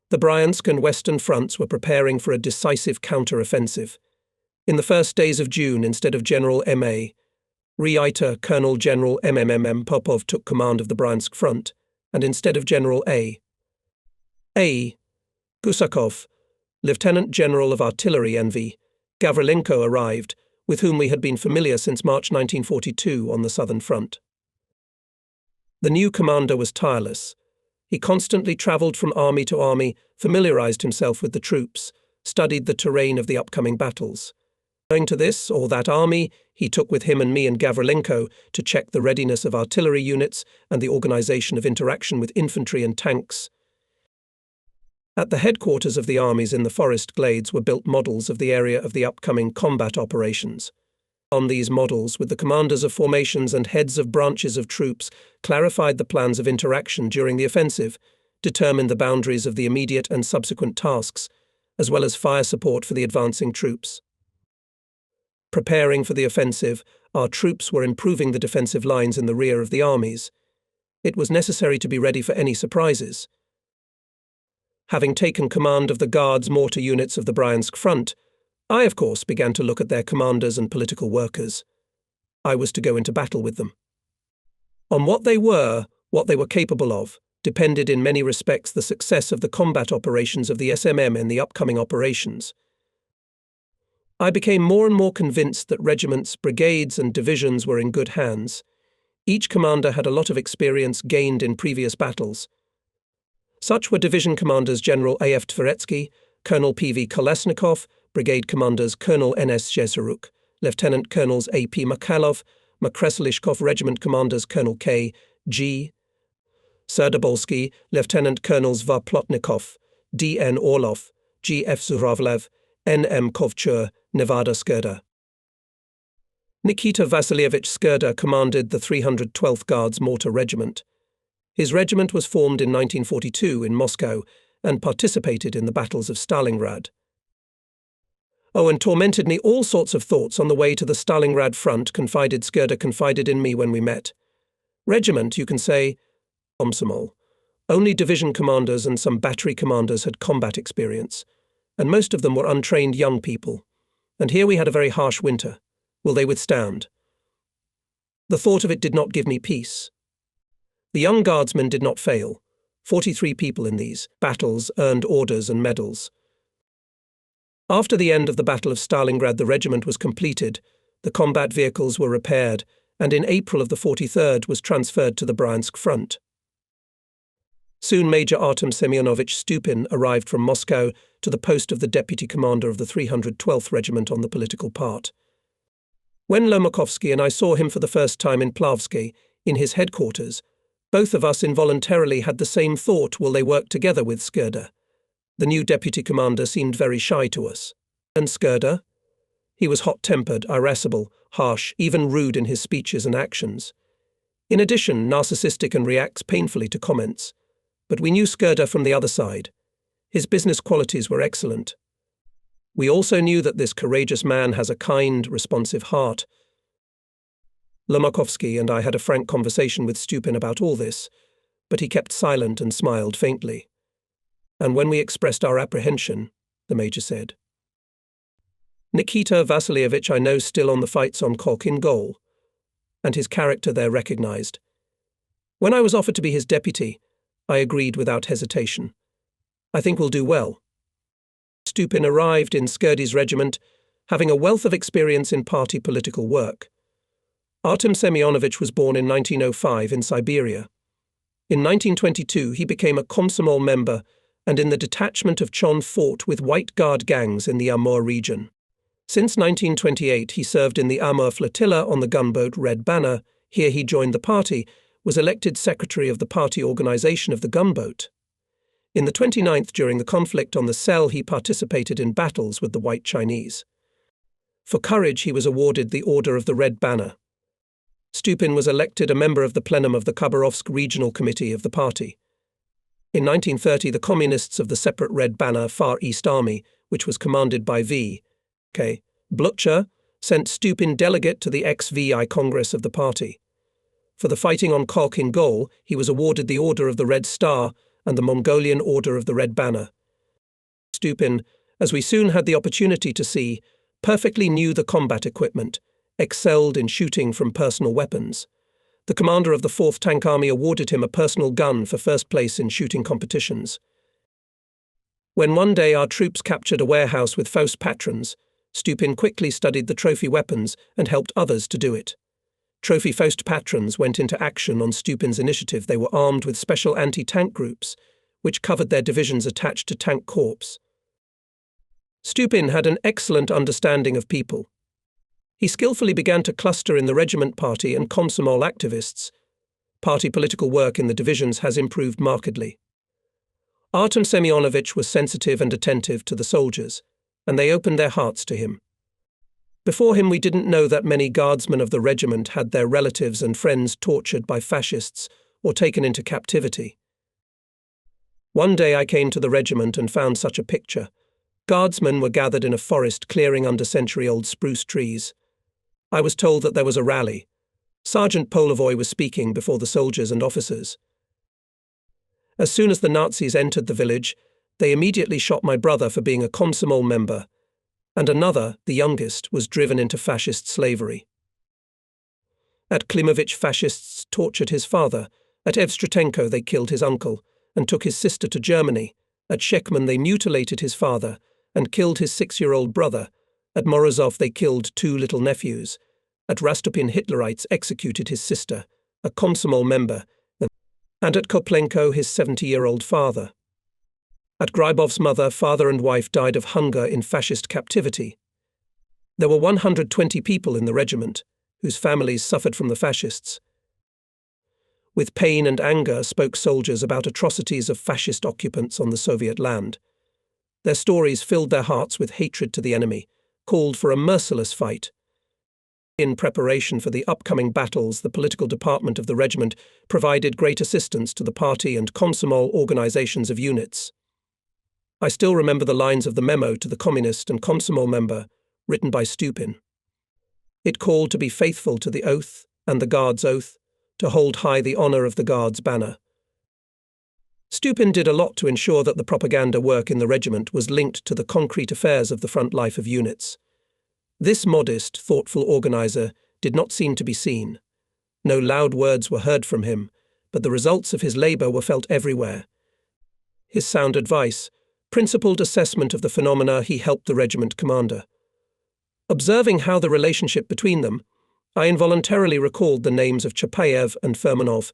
The Bryansk and Western fronts were preparing for a decisive counter-offensive. In the first days of June, instead of General M.A., Reiter Colonel General MMM Popov took command of the Bryansk front, and instead of General A. Gusakov, Lieutenant General of Artillery NV, Gavrilenko arrived, with whom we had been familiar since March 1942 on the Southern Front. The new commander was tireless. He constantly travelled from army to army, familiarized himself with the troops, studied the terrain of the upcoming battles. Going to this or that army, he took with him and me and Gavrilenko to check the readiness of artillery units and the organization of interaction with infantry and tanks. At the headquarters of the armies in the forest glades were built models of the area of the upcoming combat operations. On these models, with the commanders of formations and heads of branches of troops, clarified the plans of interaction during the offensive, determined the boundaries of the immediate and subsequent tasks, as well as fire support for the advancing troops. Preparing for the offensive, our troops were improving the defensive lines in the rear of the armies. It was necessary to be ready for any surprises. Having taken command of the Guards mortar units of the Bryansk front, I, of course, began to look at their commanders and political workers. I was to go into battle with them. On what they were capable of, depended in many respects the success of the combat operations of the SMM in the upcoming operations. I became more and more convinced that regiments, brigades, and divisions were in good hands. Each commander had a lot of experience gained in previous battles. Such were division commanders General A.F. Tveretsky, Colonel P.V. Kolesnikov, brigade commanders Colonel N.S. Zhezaruk, Lieutenant Colonels A.P. Mikhailov, Makreselishkov, regiment commanders Colonel K.G. Serdobolsky, Lieutenant Colonels Varplotnikov, D.N. Orlov, G.F. Zuravlev, N.M. Kovchur, Nevada Skurda. Nikita Vasilievich Skurda commanded the 312th Guards Mortar Regiment. His regiment was formed in 1942 in Moscow and participated in the battles of Stalingrad. And tormented me all sorts of thoughts on the way to the Stalingrad front, Skurda confided in me when we met. Regiment, you can say, Komsomol. Only division commanders and some battery commanders had combat experience, and most of them were untrained young people. And here we had a very harsh winter. Will they withstand? The thought of it did not give me peace. The young guardsmen did not fail. 43 people in these battles earned orders and medals. After the end of the Battle of Stalingrad, the regiment was completed, the combat vehicles were repaired, and in April of the 43rd was transferred to the Bryansk front. Soon Major Artem Semyonovich Stupin arrived from Moscow to the post of the deputy commander of the 312th Regiment on the political part. When Lomakovsky and I saw him for the first time in Plavsky, in his headquarters, both of us involuntarily had the same thought: will they work together with Skurda? The new deputy commander seemed very shy to us. And Skurda? He was hot-tempered, irascible, harsh, even rude in his speeches and actions. In addition, narcissistic and reacts painfully to comments. But we knew Skurda from the other side. His business qualities were excellent. We also knew that this courageous man has a kind, responsive heart. Lomakovsky and I had a frank conversation with Stupin about all this, but he kept silent and smiled faintly. And when we expressed our apprehension, the major said, Nikita Vasilievich I know still on the fights on Kholkin Gol, and his character there recognized. When I was offered to be his deputy, I agreed without hesitation. I think we'll do well. Stupin arrived in Skurdy's regiment, having a wealth of experience in party political work. Artem Semyonovich was born in 1905 in Siberia. In 1922 he became a Komsomol member and in the detachment of Chon fought with White Guard gangs in the Amur region. Since 1928, he served in the Amur flotilla on the gunboat Red Banner. Here he joined the party, was elected secretary of the party organization of the gunboat. In the 29th, during the conflict on the Sel, he participated in battles with the White Chinese. For courage, he was awarded the Order of the Red Banner. Stupin was elected a member of the plenum of the Khabarovsk Regional Committee of the party. In 1930, the communists of the separate Red Banner Far East Army, which was commanded by V.K. Blücher, sent Stupin delegate to the ex-VI Congress of the party. For the fighting on Kok in Gol, he was awarded the Order of the Red Star and the Mongolian Order of the Red Banner. Stupin, as we soon had the opportunity to see, perfectly knew the combat equipment, excelled in shooting from personal weapons. The commander of the 4th Tank Army awarded him a personal gun for first place in shooting competitions. When one day our troops captured a warehouse with Faust patrons, Stupin quickly studied the trophy weapons and helped others to do it. Trophy Faust patrons went into action on Stupin's initiative. They were armed with special anti-tank groups, which covered their divisions attached to tank corps. Stupin had an excellent understanding of people. He skillfully began to cluster in the regiment party and Komsomol activists. Party political work in the divisions has improved markedly. Artem Semyonovich was sensitive and attentive to the soldiers, and they opened their hearts to him. Before him, we didn't know that many guardsmen of the regiment had their relatives and friends tortured by fascists or taken into captivity. One day I came to the regiment and found such a picture. Guardsmen were gathered in a forest clearing under century-old spruce trees. I was told that there was a rally. Sergeant Polovoy was speaking before the soldiers and officers. As soon as the Nazis entered the village, they immediately shot my brother for being a Komsomol member, and another, the youngest, was driven into fascist slavery. At Klimovich, fascists tortured his father. At Evstratenko, they killed his uncle and took his sister to Germany. At Shekman, they mutilated his father and killed his 6-year-old brother. At Morozov, they killed 2 little nephews. At Rastupin, Hitlerites executed his sister, a Komsomol member, and at Koplenko, his 70-year-old father. At Grybov's mother, father and wife died of hunger in fascist captivity. There were 120 people in the regiment, whose families suffered from the fascists. With pain and anger spoke soldiers about atrocities of fascist occupants on the Soviet land. Their stories filled their hearts with hatred to the enemy, called for a merciless fight. In preparation for the upcoming battles, the political department of the regiment provided great assistance to the party and Komsomol organizations of units. I still remember the lines of the memo to the communist and Komsomol member, written by Stupin. It called to be faithful to the oath and the Guard's oath, to hold high the honor of the Guard's banner. Stupin did a lot to ensure that the propaganda work in the regiment was linked to the concrete affairs of the front life of units. This modest, thoughtful organizer did not seem to be seen. No loud words were heard from him, but the results of his labor were felt everywhere. His sound advice, principled assessment of the phenomena, he helped the regiment commander. Observing how the relationship between them, I involuntarily recalled the names of Chapayev and Fermanov,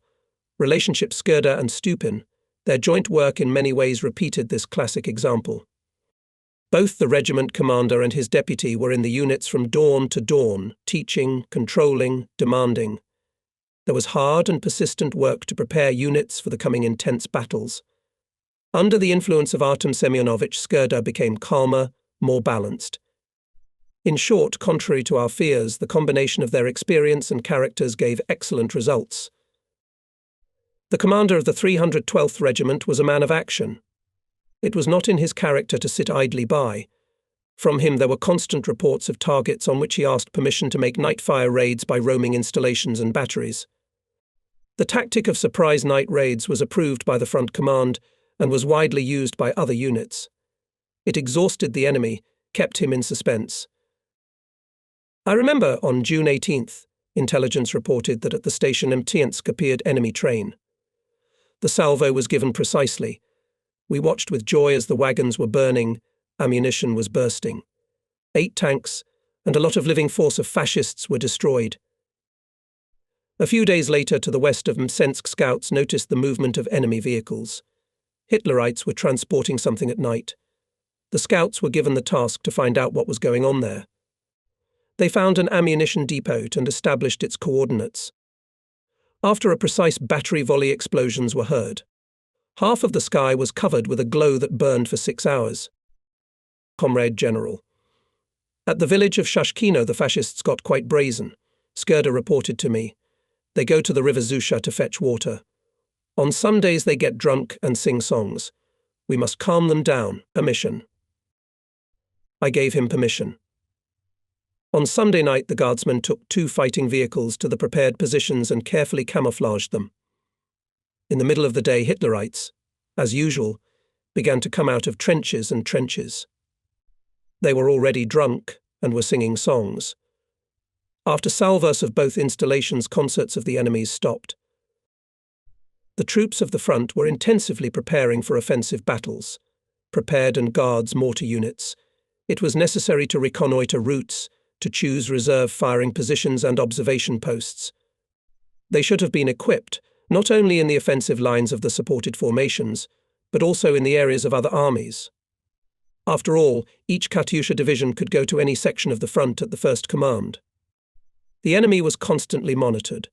relationship Skurda and Stupin. Their joint work in many ways repeated this classic example. Both the regiment commander and his deputy were in the units from dawn to dawn, teaching, controlling, demanding. There was hard and persistent work to prepare units for the coming intense battles. Under the influence of Artem Semyonovich, Skurda became calmer, more balanced. In short, contrary to our fears, the combination of their experience and characters gave excellent results. The commander of the 312th Regiment was a man of action. It was not in his character to sit idly by. From him there were constant reports of targets on which he asked permission to make night fire raids by roaming installations and batteries. The tactic of surprise night raids was approved by the front command and was widely used by other units. It exhausted the enemy, kept him in suspense. I remember on June 18th, intelligence reported that at the station Mtiensk appeared enemy train. The salvo was given precisely. We watched with joy as the wagons were burning, ammunition was bursting. 8 tanks and a lot of living force of fascists were destroyed. A few days later, to the west of Msensk, scouts noticed the movement of enemy vehicles. Hitlerites were transporting something at night. The scouts were given the task to find out what was going on there. They found an ammunition depot and established its coordinates. After a precise battery volley, explosions were heard. Half of the sky was covered with a glow that burned for 6 hours. Comrade General. At the village of Shashkino, the fascists got quite brazen. Skurda reported to me. They go to the river Zusha to fetch water. On Sundays they get drunk and sing songs. We must calm them down. Permission. I gave him permission. On Sunday night, the guardsmen took 2 fighting vehicles to the prepared positions and carefully camouflaged them. In the middle of the day, Hitlerites, as usual, began to come out of trenches and trenches. They were already drunk and were singing songs. After salvos of both installations, concerts of the enemies stopped. The troops of the front were intensively preparing for offensive battles. Prepared and guards mortar units. It was necessary to reconnoitre routes, to choose reserve firing positions and observation posts. They should have been equipped, not only in the offensive lines of the supported formations, but also in the areas of other armies. After all, each Katyusha division could go to any section of the front at the first command. The enemy was constantly monitored.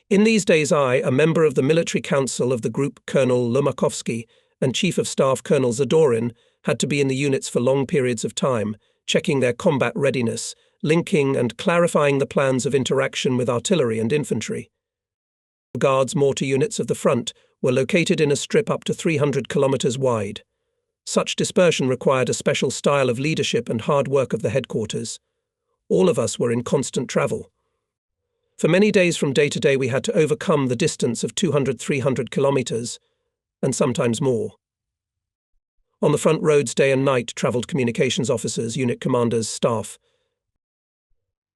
In these days I, a member of the military council of the group, Colonel Lomakovsky, and Chief of Staff Colonel Zadorin, had to be in the units for long periods of time, checking their combat readiness, linking and clarifying the plans of interaction with artillery and infantry. The Guards mortar units of the front were located in a strip up to 300 kilometers wide. Such dispersion required a special style of leadership and hard work of the headquarters. All of us were in constant travel. For many days from day to day we had to overcome the distance of 200-300 kilometers, and sometimes more. On the front roads day and night travelled communications officers, unit commanders, staff.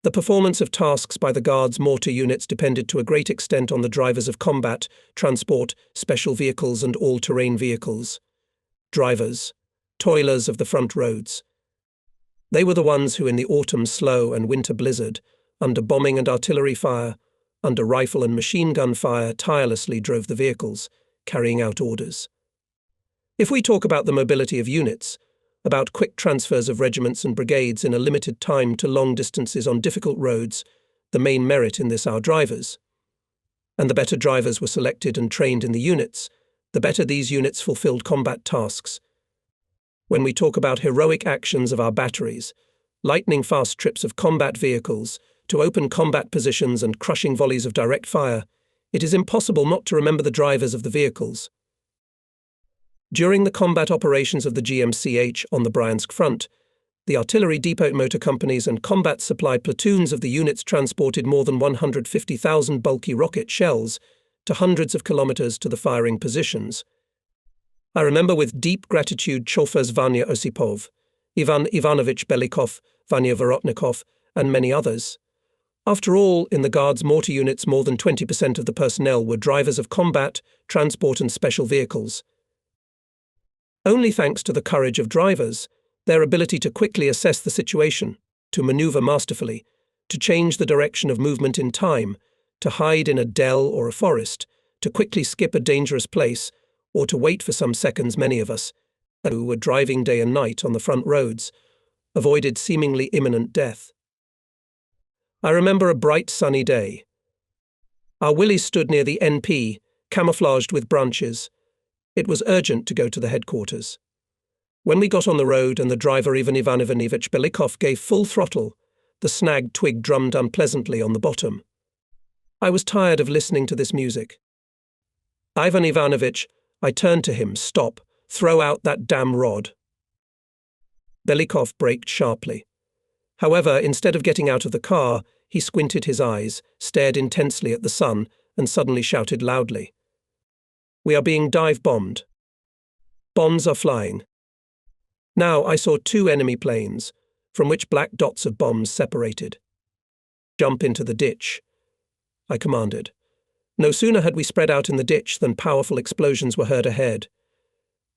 The performance of tasks by the Guards mortar units depended to a great extent on the drivers of combat, transport, special vehicles and all-terrain vehicles. Drivers, toilers of the front roads. They were the ones who in the autumn slow and winter blizzard, under bombing and artillery fire, under rifle and machine gun fire, tirelessly drove the vehicles, carrying out orders. If we talk about the mobility of units, about quick transfers of regiments and brigades in a limited time to long distances on difficult roads, the main merit in this are drivers. And the better drivers were selected and trained in the units, the better these units fulfilled combat tasks. When we talk about heroic actions of our batteries, lightning-fast trips of combat vehicles, to open combat positions and crushing volleys of direct fire, it is impossible not to remember the drivers of the vehicles. During the combat operations of the GMCH on the Bryansk front, the artillery depot motor companies and combat supply platoons of the units transported more than 150,000 bulky rocket shells to hundreds of kilometers to the firing positions. I remember with deep gratitude chauffeurs Vanya Osipov, Ivan Ivanovich Belikov, Vanya Vorotnikov, and many others. After all, in the Guards mortar units more than 20% of the personnel were drivers of combat, transport and special vehicles. Only thanks to the courage of drivers, their ability to quickly assess the situation, to maneuver masterfully, to change the direction of movement in time, to hide in a dell or a forest, to quickly skip a dangerous place, or to wait for some seconds, many of us, who were driving day and night on the front roads, avoided seemingly imminent death. I remember a bright sunny day. Our Willys stood near the NP, camouflaged with branches. It was urgent to go to the headquarters. When we got on the road and the driver Ivan Ivanovich Belikov gave full throttle, the snagged twig drummed unpleasantly on the bottom. I was tired of listening to this music. Ivan Ivanovich, I turned to him, stop, throw out that damn rod. Belikov braked sharply. However, instead of getting out of the car, he squinted his eyes, stared intensely at the sun, and suddenly shouted loudly. We are being dive-bombed. Bombs are flying. Now I saw 2 enemy planes, from which black dots of bombs separated. Jump into the ditch, I commanded. No sooner had we spread out in the ditch than powerful explosions were heard ahead.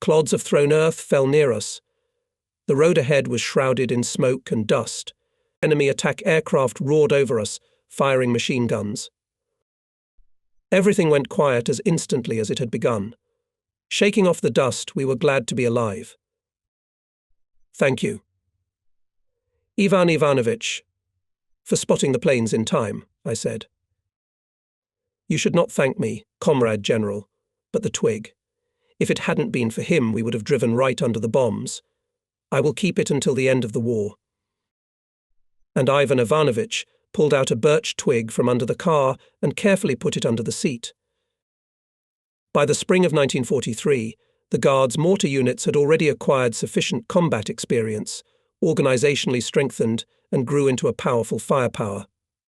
Clods of thrown earth fell near us. The road ahead was shrouded in smoke and dust. Enemy attack aircraft roared over us, firing machine guns. Everything went quiet as instantly as it had begun. Shaking off the dust, we were glad to be alive. Thank you. Ivan Ivanovich, for spotting the planes in time, I said. You should not thank me, Comrade General, but the twig. If it hadn't been for him, we would have driven right under the bombs. I will keep it until the end of the war. And Ivan Ivanovich pulled out a birch twig from under the car and carefully put it under the seat. By the spring of 1943, the Guards' mortar units had already acquired sufficient combat experience, organisationally strengthened, and grew into a powerful firepower.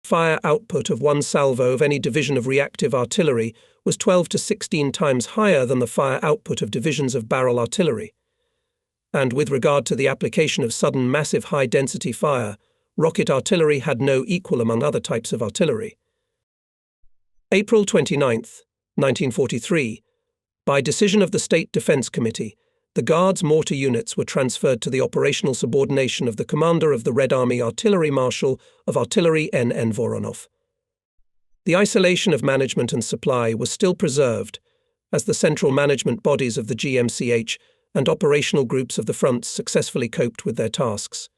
Fire output of one salvo of any division of reactive artillery was 12 to 16 times higher than the fire output of divisions of barrel artillery. And with regard to the application of sudden massive high-density fire, rocket artillery had no equal among other types of artillery. April 29, 1943, by decision of the State Defense Committee, the Guards' mortar units were transferred to the operational subordination of the commander of the Red Army Artillery Marshal of Artillery N.N. Voronov. The isolation of management and supply was still preserved, as the central management bodies of the GMCH and operational groups of the fronts successfully coped with their tasks.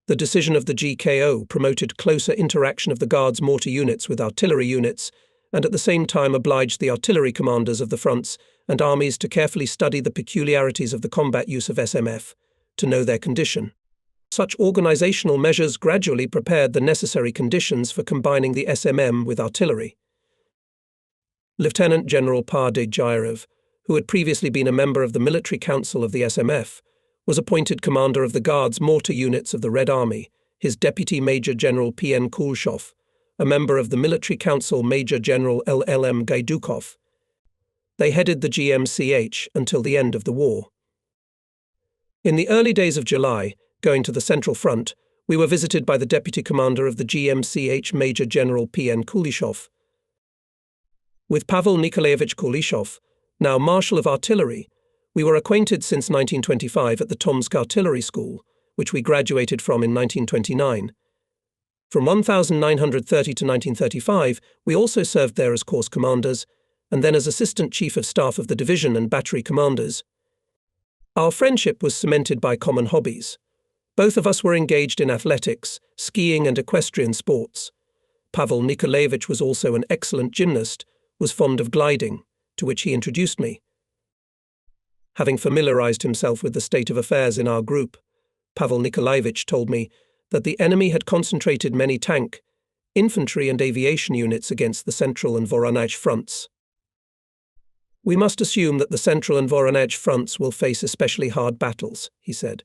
The decision of the GKO promoted closer interaction of the Guards' mortar units with artillery units, and at the same time obliged the artillery commanders of the fronts and armies to carefully study the peculiarities of the combat use of SMF, to know their condition. Such organizational measures gradually prepared the necessary conditions for combining the SMM with artillery. Lieutenant General Parde Jairov, who had previously been a member of the Military Council of the SMF, was appointed commander of the Guards' mortar units of the Red Army, his deputy Major General P.N. Kulshov, a member of the Military Council Major General L.L.M. Gaidukov. They headed the GMCH until the end of the war. In the early days of July, going to the Central Front, we were visited by the deputy commander of the GMCH Major General P.N. Kulishov. With Pavel Nikolaevich Kulishov, now Marshal of Artillery, we were acquainted since 1925 at the Tomsk Artillery School, which we graduated from in 1929. From 1930 to 1935, we also served there as course commanders, and then as Assistant Chief of Staff of the division and battery commanders. Our friendship was cemented by common hobbies. Both of us were engaged in athletics, skiing and equestrian sports. Pavel Nikolaevich was also an excellent gymnast, was fond of gliding, to which he introduced me. Having familiarized himself with the state of affairs in our group, Pavel Nikolaevich told me that the enemy had concentrated many tank, infantry and aviation units against the Central and Voronezh fronts. We must assume that the Central and Voronezh fronts will face especially hard battles, he said.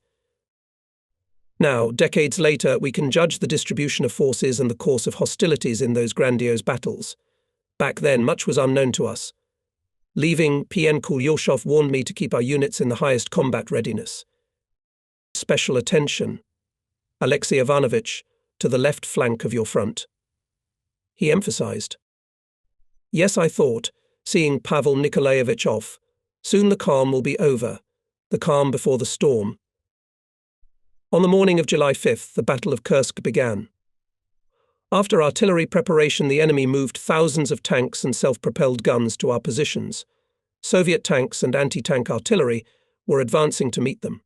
Now, decades later, we can judge the distribution of forces and the course of hostilities in those grandiose battles. Back then, much was unknown to us. Leaving, P.N. Kulyoshov warned me to keep our units in the highest combat readiness. Special attention, Alexei Ivanovich, to the left flank of your front. He emphasized. Yes, I thought, seeing Pavel Nikolaevich off, soon the calm will be over, the calm before the storm. On the morning of July 5th, the Battle of Kursk began. After artillery preparation, the enemy moved thousands of tanks and self-propelled guns to our positions. Soviet tanks and anti-tank artillery were advancing to meet them.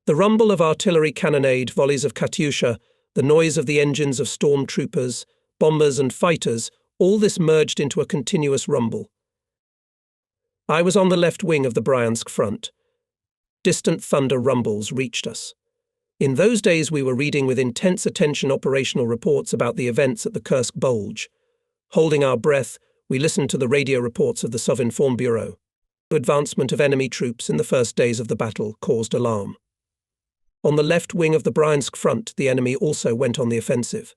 The rumble of artillery cannonade, volleys of Katyusha, the noise of the engines of stormtroopers, bombers and fighters, all this merged into a continuous rumble. I was on the left wing of the Bryansk front. Distant thunder rumbles reached us. In those days we were reading with intense attention operational reports about the events at the Kursk Bulge. Holding our breath, we listened to the radio reports of the Sovinform Bureau. The advancement of enemy troops in the first days of the battle caused alarm. On the left wing of the Bryansk front, the enemy also went on the offensive.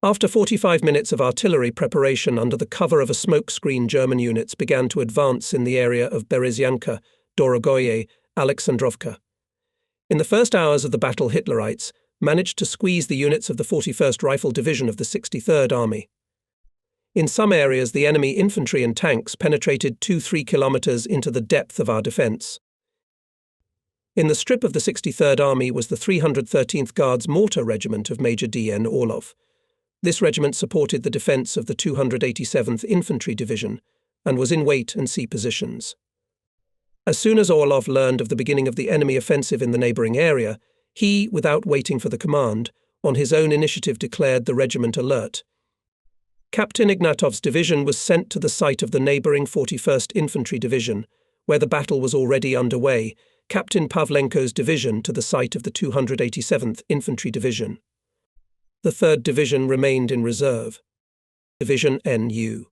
After 45 minutes of artillery preparation under the cover of a smoke screen, German units began to advance in the area of Berezyanka, Dorogoye, Alexandrovka. In the first hours of the battle, Hitlerites managed to squeeze the units of the 41st Rifle Division of the 63rd Army. In some areas, the enemy infantry and tanks penetrated 2-3 kilometers into the depth of our defense. In the strip of the 63rd Army was the 313th Guards Mortar Regiment of Major D.N. Orlov. This regiment supported the defense of the 287th Infantry Division and was in wait and see positions. As soon as Orlov learned of the beginning of the enemy offensive in the neighboring area, He, without waiting for the command, on his own initiative declared the regiment alert. Captain Ignatov's division was sent to the site of the neighbouring 41st Infantry Division, where the battle was already underway, Captain Pavlenko's division to the site of the 287th Infantry Division. The 3rd Division remained in reserve. Division NU,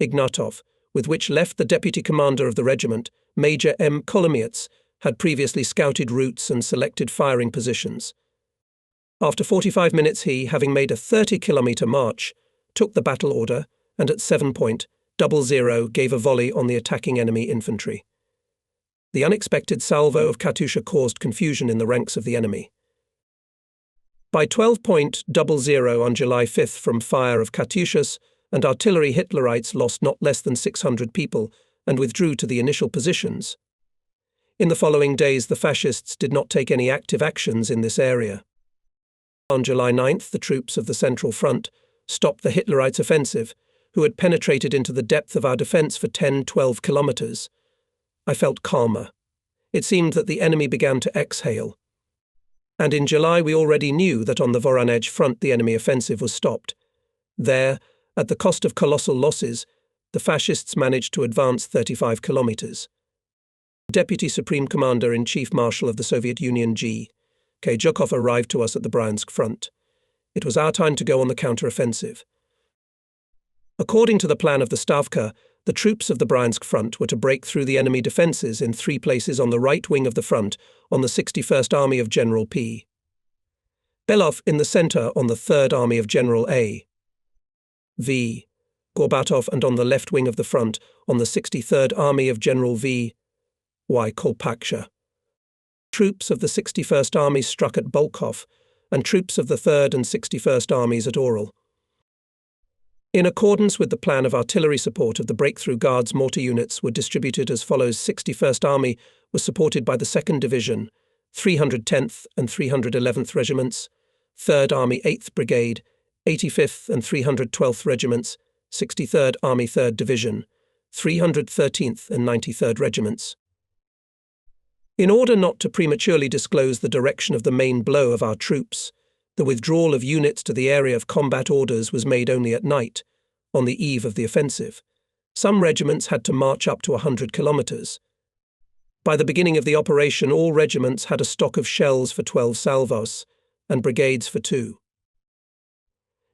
Ignatov, with which left the deputy commander of the regiment, Major M. Kolomiets, had previously scouted routes and selected firing positions. After 45 minutes he, having made a 30-kilometre march, took the battle order and at 7:00 gave a volley on the attacking enemy infantry. The unexpected salvo of Katyusha caused confusion in the ranks of the enemy. By 12:00 on July 5th from fire of Katyushas and artillery, Hitlerites lost not less than 600 people and withdrew to the initial positions. In the following days the fascists did not take any active actions in this area. On July 9th the troops of the Central Front stopped the Hitlerites' offensive, who had penetrated into the depth of our defence for 10-12 kilometres. I felt calmer. It seemed that the enemy began to exhale. And in July we already knew that on the Voronezh front the enemy offensive was stopped. There, at the cost of colossal losses, the fascists managed to advance 35 kilometres. Deputy Supreme Commander-in-Chief Marshal of the Soviet Union G.K. Zhukov arrived to us at the Bryansk front. It was our time to go on the counter-offensive. According to the plan of the Stavka, the troops of the Bryansk front were to break through the enemy defences in 3 places on the right wing of the front on the 61st Army of General P. Belov in the centre on the 3rd Army of General A. V. Gorbatov, and on the left wing of the front on the 63rd Army of General V. Y. Kolpaksha. Troops of the 61st Army struck at Bolkov, and troops of the 3rd and 61st Armies at Oral. In accordance with the plan of artillery support of the Breakthrough Guards, mortar units were distributed as follows. 61st Army was supported by the 2nd Division, 310th and 311th Regiments, 3rd Army 8th Brigade, 85th and 312th Regiments, 63rd Army 3rd Division, 313th and 93rd Regiments. In order not to prematurely disclose the direction of the main blow of our troops, the withdrawal of units to the area of combat orders was made only at night, on the eve of the offensive. Some regiments had to march up to 100 kilometres. By the beginning of the operation, all regiments had a stock of shells for 12 salvos, and brigades for 2.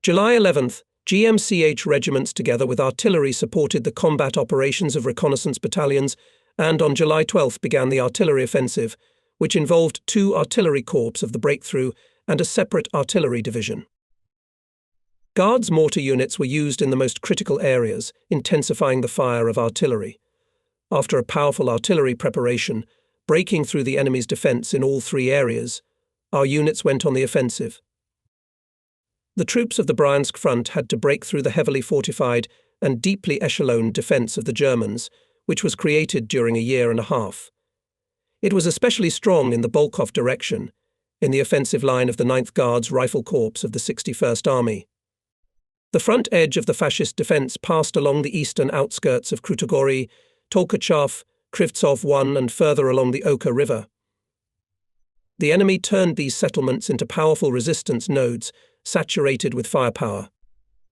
July 11th, GMCH regiments together with artillery supported the combat operations of reconnaissance battalions, and on July 12th began the artillery offensive, which involved 2 artillery corps of the Breakthrough and a separate artillery division. Guards mortar units were used in the most critical areas, intensifying the fire of artillery. After a powerful artillery preparation, breaking through the enemy's defence in all 3 areas, our units went on the offensive. The troops of the Bryansk front had to break through the heavily fortified and deeply echeloned defence of the Germans, which was created during a year and a half. It was especially strong in the Bolkov direction, in the offensive line of the 9th Guards Rifle Corps of the 61st Army. The front edge of the fascist defence passed along the eastern outskirts of Krutogori, Tolkachev, Krivtsov 1 and further along the Oka River. The enemy turned these settlements into powerful resistance nodes, saturated with firepower.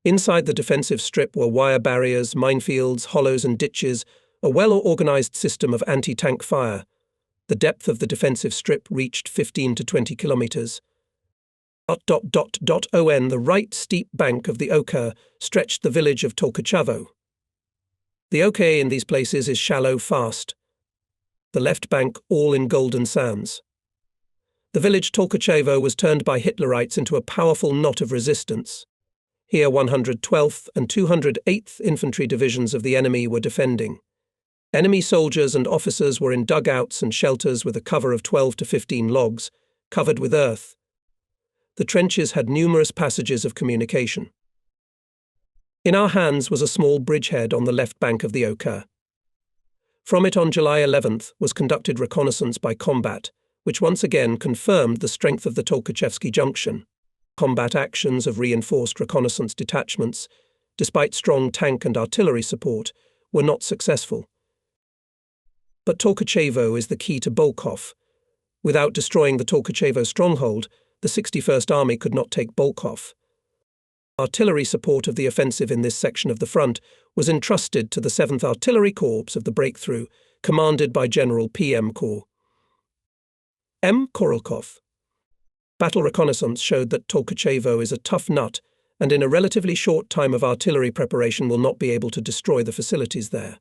Inside the defensive strip were wire barriers, minefields, hollows and ditches, a well-organised system of anti-tank fire. The depth of the defensive strip reached 15 to 20 kilometres. On the right steep bank of the Oka stretched the village of Tolkachevo. The Oka in these places is shallow, fast. The left bank all in golden sands. The village Tolkachevo was turned by Hitlerites into a powerful knot of resistance. Here 112th and 208th Infantry Divisions of the enemy were defending. Enemy soldiers and officers were in dugouts and shelters with a cover of 12 to 15 logs, covered with earth. The trenches had numerous passages of communication. In our hands was a small bridgehead on the left bank of the Oka. From it on July 11th was conducted reconnaissance by combat, which once again confirmed the strength of the Tolkachevsky junction. Combat actions of reinforced reconnaissance detachments, despite strong tank and artillery support, were not successful. But Tolkachevo is the key to Bolkov. Without destroying the Tolkachevo stronghold, the 61st Army could not take Bolkov. Artillery support of the offensive in this section of the front was entrusted to the 7th Artillery Corps of the Breakthrough, commanded by General P.M. Kor. M. Korolkov. Battle reconnaissance showed that Tolkachevo is a tough nut and in a relatively short time of artillery preparation will not be able to destroy the facilities there.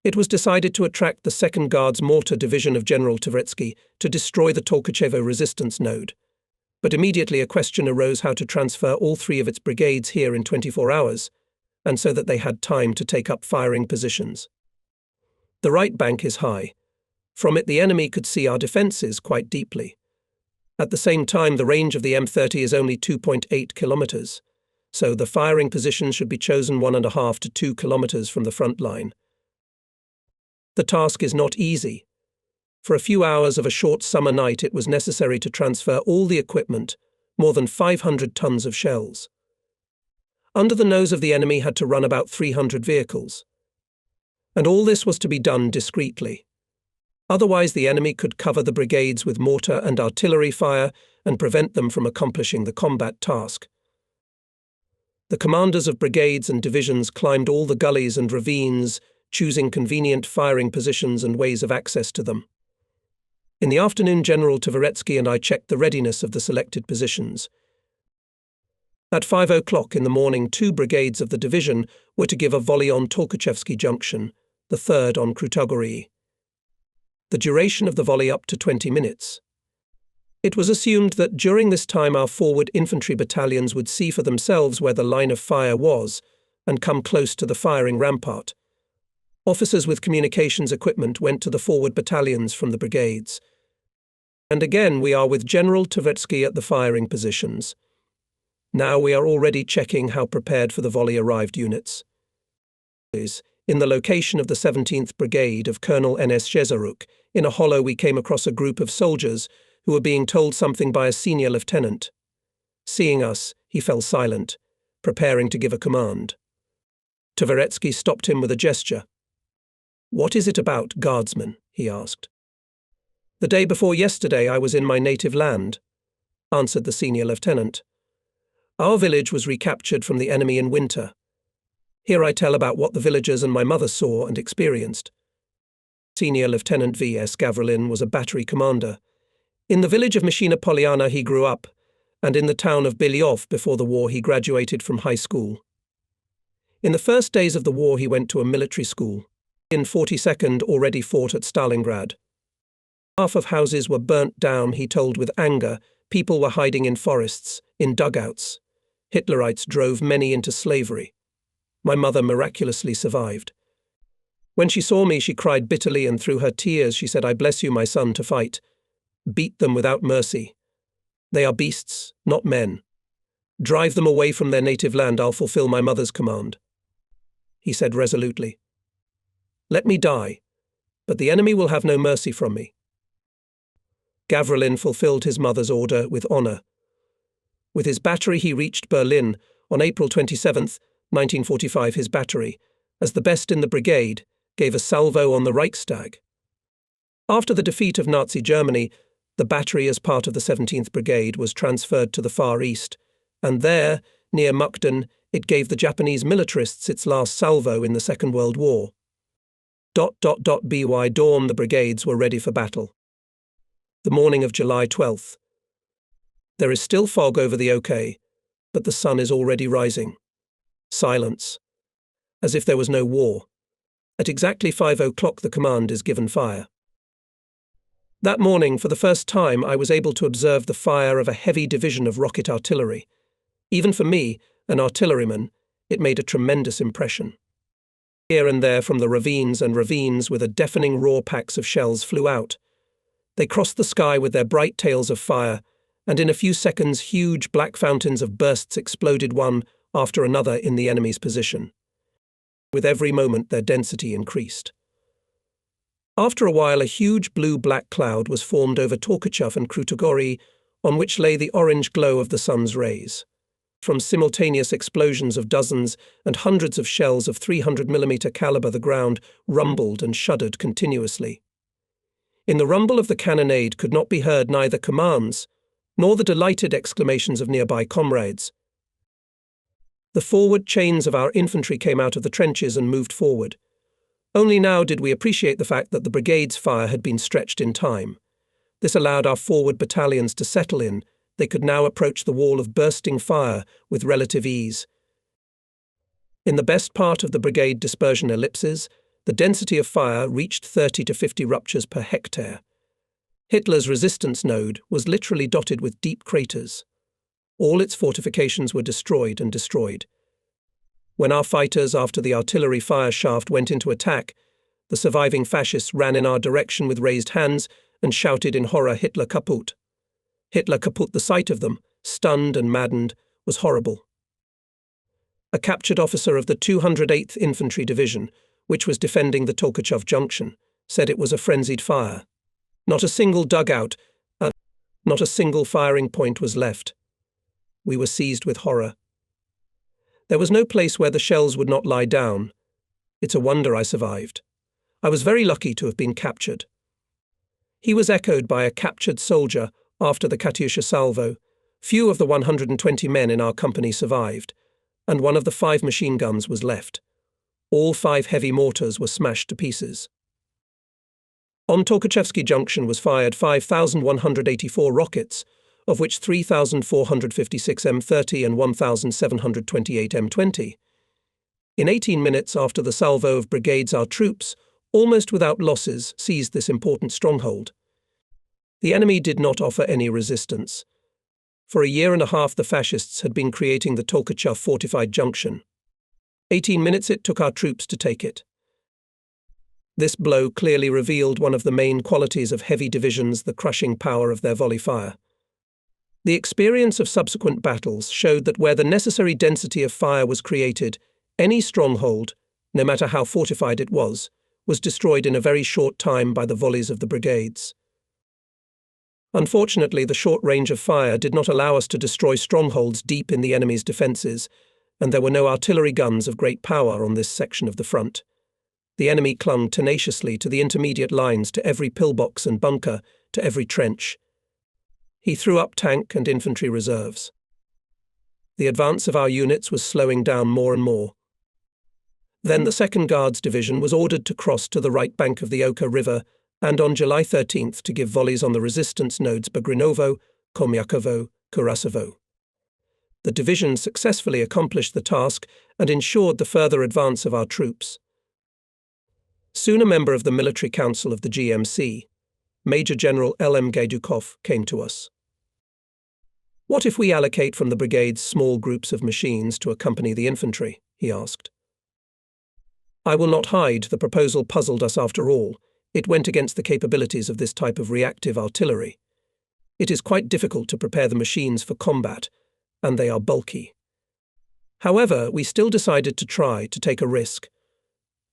It was decided to attract the 2nd Guards Mortar Division of General Tveretsky to destroy the Tolkachevo resistance node. But immediately a question arose how to transfer all 3 of its brigades here in 24 hours, and so that they had time to take up firing positions. The right bank is high. From it the enemy could see our defences quite deeply. At the same time, the range of the M30 is only 2.8 kilometers, so the firing positions should be chosen 1.5 to 2 kilometers from the front line. The task is not easy. For a few hours of a short summer night, it was necessary to transfer all the equipment, more than 500 tons of shells. Under the nose of the enemy had to run about 300 vehicles. And all this was to be done discreetly. Otherwise, the enemy could cover the brigades with mortar and artillery fire and prevent them from accomplishing the combat task. The commanders of brigades and divisions climbed all the gullies and ravines, choosing convenient firing positions and ways of access to them. In the afternoon, General Tveretsky and I checked the readiness of the selected positions. At 5 o'clock in the morning, 2 brigades of the division were to give a volley on Tolkachevsky Junction, the 3rd on Krutogoryi. The duration of the volley up to 20 minutes. It was assumed that during this time our forward infantry battalions would see for themselves where the line of fire was and come close to the firing rampart. Officers with communications equipment went to the forward battalions from the brigades. And again we are with General Tveretsky at the firing positions. Now we are already checking how prepared for the volley arrived units. In the location of the 17th Brigade of Colonel N.S. Shezaruk, in a hollow we came across a group of soldiers who were being told something by a senior lieutenant. Seeing us, he fell silent, preparing to give a command. Tveretsky stopped him with a gesture. "What is it about, guardsman?" he asked. "The day before yesterday I was in my native land," answered the senior lieutenant. "Our village was recaptured from the enemy in winter. Here I tell about what the villagers and my mother saw and experienced." Senior Lieutenant V.S. Gavrilin was a battery commander. In the village of Mishina Poliana he grew up, and in the town of Belyov before the war he graduated from high school. In the first days of the war he went to a military school. In 42nd already fought at Stalingrad. Half of houses were burnt down, he told with anger. People were hiding in forests, in dugouts. Hitlerites drove many into slavery. My mother miraculously survived. When she saw me, she cried bitterly, and through her tears she said, "I bless you, my son, to fight. Beat them without mercy. They are beasts, not men. Drive them away from their native land, I'll fulfill my mother's command." He said resolutely, "Let me die, but the enemy will have no mercy from me." Gavrilin fulfilled his mother's order with honor. With his battery he reached Berlin on April 27th, 1945. His battery, as the best in the brigade, gave a salvo on the Reichstag. After the defeat of Nazi Germany, the battery as part of the 17th Brigade was transferred to the Far East, and there, near Mukden, it gave the Japanese militarists its last salvo in the Second World War. By dawn the brigades were ready for battle. The morning of July 12th. There is still fog over the OK, but the sun is already rising. Silence. As if there was no war. At exactly 5 o'clock the command is given fire. That morning, for the first time, I was able to observe the fire of a heavy division of rocket artillery. Even for me, an artilleryman, it made a tremendous impression. Here and there from the ravines with a deafening roar packs of shells flew out. They crossed the sky with their bright tails of fire, and in a few seconds huge black fountains of bursts exploded one after another in the enemy's position. With every moment their density increased. After a while a huge blue-black cloud was formed over Tolkachev and Krutogoryi, on which lay the orange glow of the sun's rays. From simultaneous explosions of dozens and hundreds of shells of 300mm caliber the ground rumbled and shuddered continuously. In the rumble of the cannonade could not be heard neither commands nor the delighted exclamations of nearby comrades. The forward chains of our infantry came out of the trenches and moved forward. Only now did we appreciate the fact that the brigade's fire had been stretched in time. This allowed our forward battalions to settle in. They could now approach the wall of bursting fire with relative ease. In the best part of the brigade dispersion ellipses, the density of fire reached 30 to 50 ruptures per hectare. Hitler's resistance node was literally dotted with deep craters. All its fortifications were destroyed and destroyed. When our fighters, after the artillery fire shaft, went into attack, the surviving fascists ran in our direction with raised hands and shouted in horror, "Hitler kaputt." Hitler kaputt. The sight of them, stunned and maddened, was horrible. A captured officer of the 208th Infantry Division, which was defending the Tolkachev Junction, said it was a frenzied fire. Not a single dugout, not a single firing point was left. We were seized with horror. There was no place where the shells would not lie down. It's a wonder I survived. I was very lucky to have been captured. He was echoed by a captured soldier after the Katyusha salvo. Few of the 120 men in our company survived, and one of the 5 machine guns was left. All 5 heavy mortars were smashed to pieces. On Tolkachevsky Junction was fired 5,184 rockets, of which 3,456 M30 and 1,728 M20. In 18 minutes after the salvo of brigades, our troops, almost without losses, seized this important stronghold. The enemy did not offer any resistance. For a year and a half the fascists had been creating the Tolkachev fortified junction. 18 minutes it took our troops to take it. This blow clearly revealed one of the main qualities of heavy divisions, the crushing power of their volley fire. The experience of subsequent battles showed that where the necessary density of fire was created, any stronghold, no matter how fortified it was destroyed in a very short time by the volleys of the brigades. Unfortunately, the short range of fire did not allow us to destroy strongholds deep in the enemy's defences, and there were no artillery guns of great power on this section of the front. The enemy clung tenaciously to the intermediate lines, to every pillbox and bunker, to every trench. He threw up tank and infantry reserves. The advance of our units was slowing down more and more. Then the 2nd Guards Division was ordered to cross to the right bank of the Oka River and on July 13th to give volleys on the resistance nodes Bagrinovo, Komyakovo, Kurasovo. The division successfully accomplished the task and ensured the further advance of our troops. Soon a member of the Military Council of the GMC, Major General L.M. Gaidukov, came to us. "What if we allocate from the brigades small groups of machines to accompany the infantry?" he asked. I will not hide, the proposal puzzled us after all. It went against the capabilities of this type of reactive artillery. It is quite difficult to prepare the machines for combat, and they are bulky. However, we still decided to try to take a risk.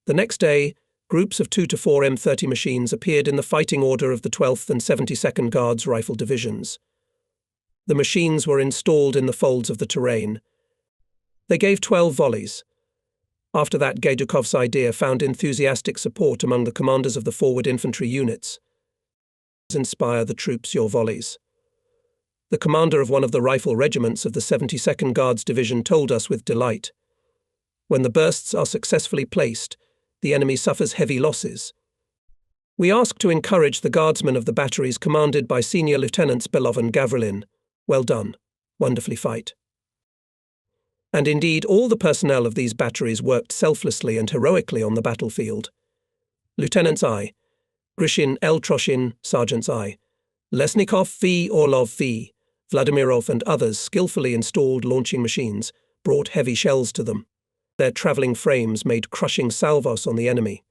The next day, groups of 2 to 4 M30 machines appeared in the fighting order of the 12th and 72nd Guards Rifle Divisions. The machines were installed in the folds of the terrain. They gave 12 volleys. After that, Gaidukov's idea found enthusiastic support among the commanders of the forward infantry units. "Inspire the troops, your volleys." The commander of one of the rifle regiments of the 72nd Guards Division told us with delight. When the bursts are successfully placed, the enemy suffers heavy losses. We asked to encourage the guardsmen of the batteries commanded by Senior Lieutenants Belov and Gavrilin. Well done. Wonderfully fight. And indeed, all the personnel of these batteries worked selflessly and heroically on the battlefield. Lieutenants I, Grishin L. Troshin, Sergeants I, Lesnikov V. Orlov V., Vladimirov and others skillfully installed launching machines, brought heavy shells to them. Their travelling frames made crushing salvos on the enemy.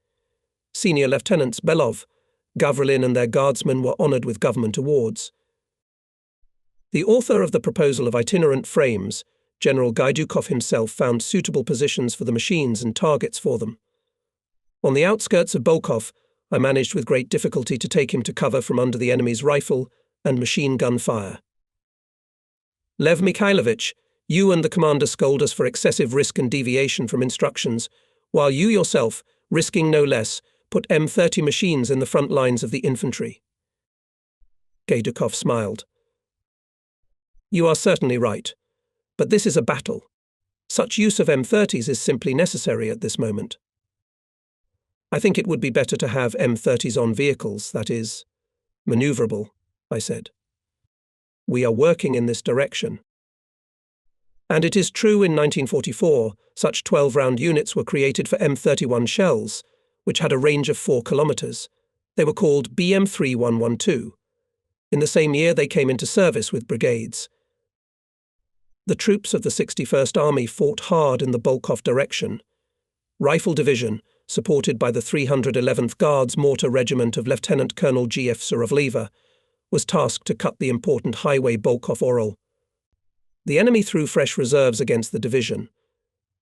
Senior Lieutenants Belov, Gavrilin and their guardsmen were honoured with government awards. The author of the proposal of itinerant frames, General Gaidukov himself, found suitable positions for the machines and targets for them. On the outskirts of Bolkov, I managed with great difficulty to take him to cover from under the enemy's rifle and machine gun fire. "Lev Mikhailovich, you and the commander scold us for excessive risk and deviation from instructions, while you yourself, risking no less, put M30 machines in the front lines of the infantry. Gaydukov smiled. You are certainly right, but this is a battle. Such use of M30s is simply necessary at this moment. I think it would be better to have M30s on vehicles, that is, maneuverable, I said. We are working in this direction. And it is true in 1944, such 12-round units were created for M31 shells, which had a range of 4 kilometers. They were called BM3112. In the same year, they came into service with brigades. The troops of the 61st Army fought hard in the Bolkov direction. Rifle Division, supported by the 311th Guards Mortar Regiment of Lieutenant Colonel G.F. Surovleva, was tasked to cut the important highway Bolkov-Orel. The enemy threw fresh reserves against the division.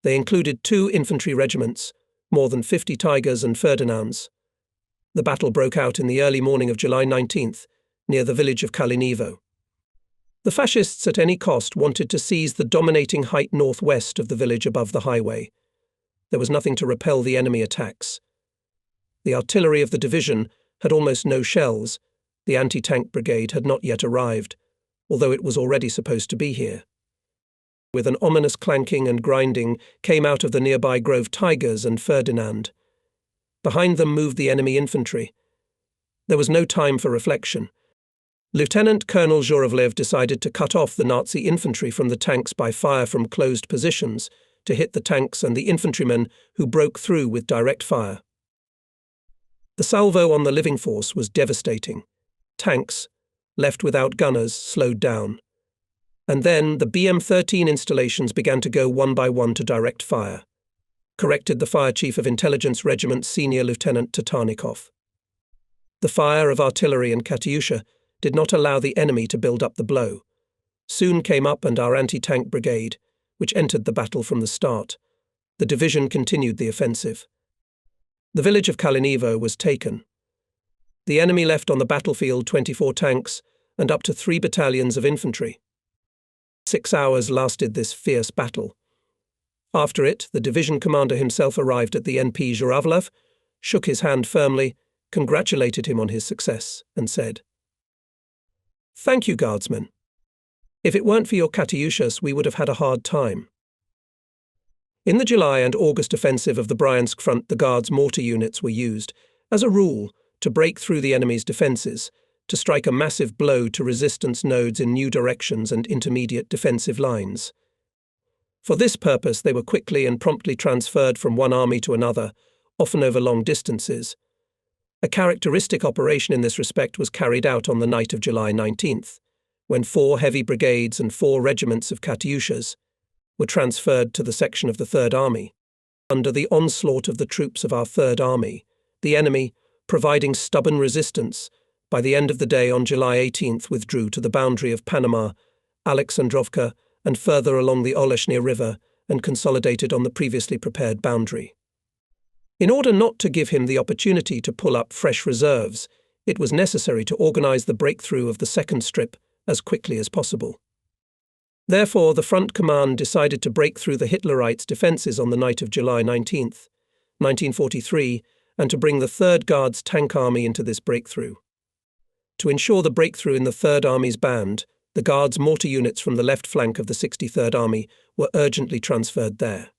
They included 2 infantry regiments, more than 50 Tigers and Ferdinands. The battle broke out in the early morning of July 19th, near the village of Kalinivo. The fascists at any cost wanted to seize the dominating height northwest of the village above the highway. There was nothing to repel the enemy attacks. The artillery of the division had almost no shells. The anti-tank brigade had not yet arrived, although it was already supposed to be here. With an ominous clanking and grinding came out of the nearby grove Tigers and Ferdinand. Behind them moved the enemy infantry. There was no time for reflection. Lieutenant Colonel Zhuravlev decided to cut off the Nazi infantry from the tanks by fire from closed positions, to hit the tanks and the infantrymen who broke through with direct fire. The salvo on the living force was devastating. Tanks, left without gunners, slowed down. And then the BM-13 installations began to go one by one to direct fire, corrected the Fire Chief of Intelligence Regiment Senior Lieutenant Tatarnikov. The fire of artillery and Katyusha did not allow the enemy to build up the blow. Soon came up and our anti-tank brigade, which entered the battle from the start. The division continued the offensive. The village of Kalinivo was taken. The enemy left on the battlefield 24 tanks and up to 3 battalions of infantry. 6 hours lasted this fierce battle. After it, the division commander himself arrived at the NP Zhuravlev, shook his hand firmly, congratulated him on his success, and said, "Thank you, Guardsmen. If it weren't for your Katyushas, we would have had a hard time." In the July and August offensive of the Bryansk front, the Guards' mortar units were used, as a rule, to break through the enemy's defences, to strike a massive blow to resistance nodes in new directions and intermediate defensive lines. For this purpose, they were quickly and promptly transferred from one army to another, often over long distances. A characteristic operation in this respect was carried out on the night of July 19th, when 4 heavy brigades and 4 regiments of Katyushas were transferred to the section of the Third Army. Under the onslaught of the troops of our Third Army, the enemy, providing stubborn resistance, by the end of the day on July 18th withdrew to the boundary of Panama, Alexandrovka, and further along the Oleshny River, and consolidated on the previously prepared boundary. In order not to give him the opportunity to pull up fresh reserves, it was necessary to organize the breakthrough of the second strip as quickly as possible. Therefore, the front command decided to break through the Hitlerites' defences on the night of July 19th, 1943, and to bring the 3rd Guards Tank Army into this breakthrough. To ensure the breakthrough in the 3rd Army's band, the Guards' mortar units from the left flank of the 63rd Army were urgently transferred there.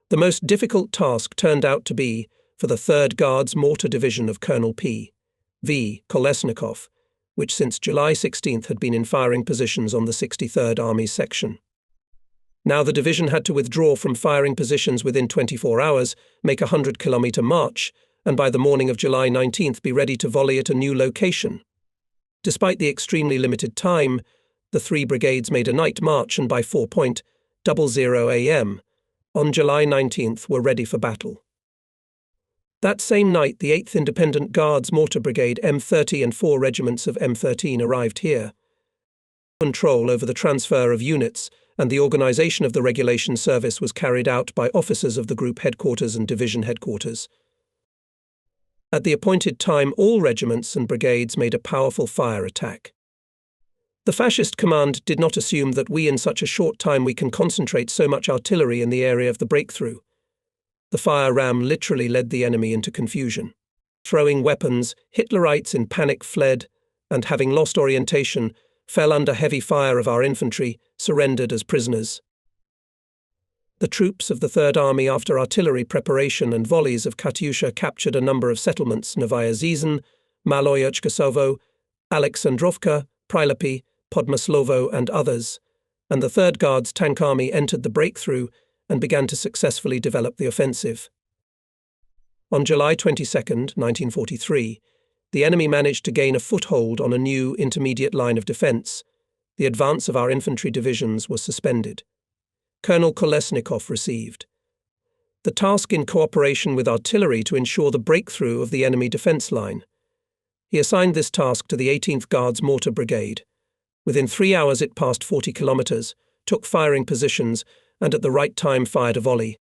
The most difficult task turned out to be for the 3rd Guards Mortar Division of Colonel P. V. Kolesnikov, which since July 16th had been in firing positions on the 63rd Army's section. Now the division had to withdraw from firing positions within 24 hours, make a 100-kilometre march, and by the morning of July 19th be ready to volley at a new location. Despite the extremely limited time, the 3 brigades made a night march and by 4:00 a.m. on July 19th were ready for battle. That same night, the 8th Independent Guards Mortar Brigade M30 and 4 regiments of M13 arrived here. Control over the transfer of units and the organisation of the regulation service was carried out by officers of the group headquarters and division headquarters. At the appointed time, all regiments and brigades made a powerful fire attack. The fascist command did not assume that we in such a short time we can concentrate so much artillery in the area of the breakthrough. The fire ram literally led the enemy into confusion. Throwing weapons, Hitlerites in panic fled, and having lost orientation, fell under heavy fire of our infantry, surrendered as prisoners. The troops of the Third Army, after artillery preparation and volleys of Katyusha, captured a number of settlements: Novaya Zizn, Maloyachkasovo, Alexandrovka, Prilepy, Podmaslovo, and others, and the Third Guards Tank Army entered the breakthrough and began to successfully develop the offensive. On July 22, 1943, the enemy managed to gain a foothold on a new intermediate line of defence. The advance of our infantry divisions was suspended. Colonel Kolesnikov received the task in cooperation with artillery to ensure the breakthrough of the enemy defence line. He assigned this task to the 18th Guards Mortar Brigade. Within 3 hours it passed 40 kilometres, took firing positions, and at the right time fired a volley.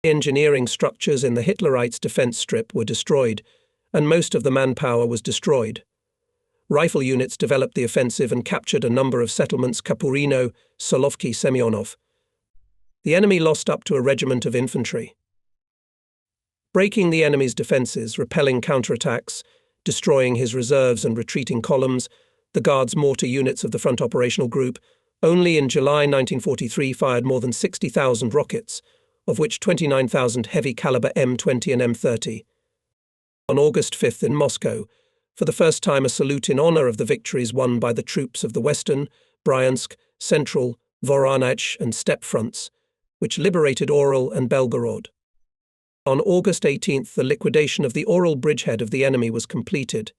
Engineering structures in the Hitlerites' defence strip were destroyed, and most of the manpower was destroyed. Rifle units developed the offensive and captured a number of settlements: Kapurino, Solovki, Semyonov. The enemy lost up to a regiment of infantry. Breaking the enemy's defences, repelling counterattacks, destroying his reserves and retreating columns, the Guards mortar units of the Front Operational Group only in July 1943 fired more than 60,000 rockets, of which 29,000 heavy-caliber M20 and M30. On August 5 in Moscow, for the first time a salute in honour of the victories won by the troops of the Western, Bryansk, Central, Voronezh and Steppe fronts, which liberated Oryol and Belgorod. On August 18, the liquidation of the Oryol bridgehead of the enemy was completed.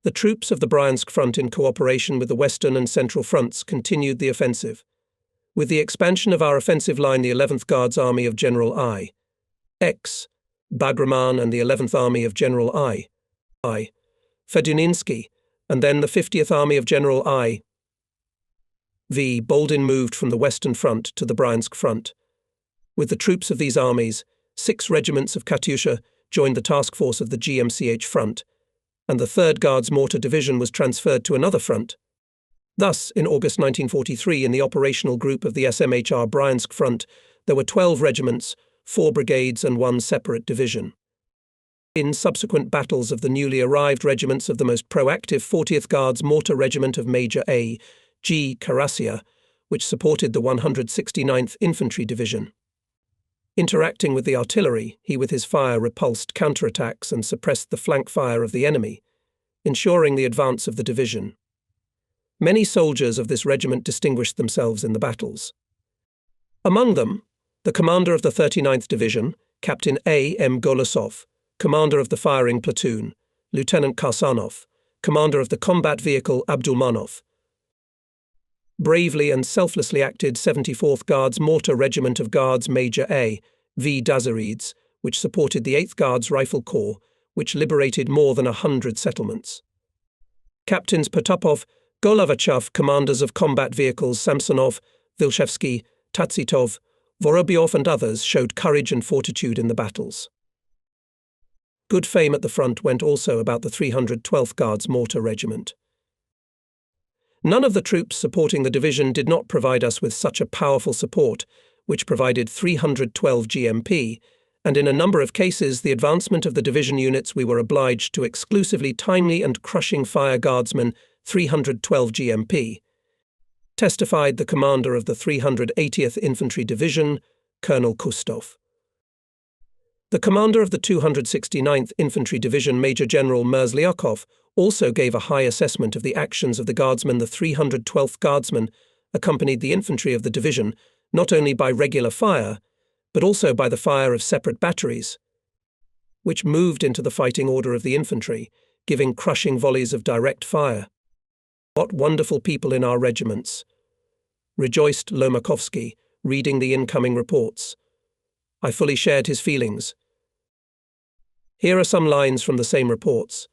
The troops of the Bryansk front, in cooperation with the Western and Central fronts, continued the offensive. With the expansion of our offensive line, the 11th Guards Army of General I. X. Bagraman and the 11th Army of General I. Fedyuninsky, and then the 50th Army of General I. V. Boldin moved from the Western Front to the Bryansk Front. With the troops of these armies, 6 regiments of Katyusha joined the task force of the GMCH front, and the 3rd Guards Mortar Division was transferred to another front. Thus, in August 1943, in the operational group of the SMHR Bryansk Front, there were 12 regiments, 4 brigades and 1 separate division. In subsequent battles of the newly arrived regiments of the most proactive 40th Guards Mortar Regiment of Major A. G. Karasia, which supported the 169th Infantry Division. Interacting with the artillery, he with his fire repulsed counterattacks and suppressed the flank fire of the enemy, ensuring the advance of the division. Many soldiers of this regiment distinguished themselves in the battles. Among them, the commander of the 39th Division, Captain A. M. Golosov, commander of the firing platoon, Lieutenant Karsanov, commander of the combat vehicle Abdulmanov. Bravely and selflessly acted 74th Guards Mortar Regiment of Guards Major A. V. Dazarides, which supported the 8th Guards Rifle Corps, which liberated more than 100 settlements. Captains Potapov, Golovachev, commanders of combat vehicles Samsonov, Vilshevsky, Tatsitov, Vorobyov and others showed courage and fortitude in the battles. Good fame at the front went also about the 312th Guards Mortar Regiment. None of the troops supporting the division did not provide us with such a powerful support, which provided 312 GMP, and in a number of cases the advancement of the division units we were obliged to exclusively timely and crushing fire guardsmen 312 GMP, testified the commander of the 380th Infantry Division, Colonel Kustov. The commander of the 269th Infantry Division, Major General Merzlyakov, also gave a high assessment of the actions of the guardsmen. The 312th Guardsmen accompanied the infantry of the division not only by regular fire, but also by the fire of separate batteries, which moved into the fighting order of the infantry, giving crushing volleys of direct fire. What wonderful people in our regiments! Rejoiced Lomakovsky, reading the incoming reports. I fully shared his feelings. Here are some lines from the same reports.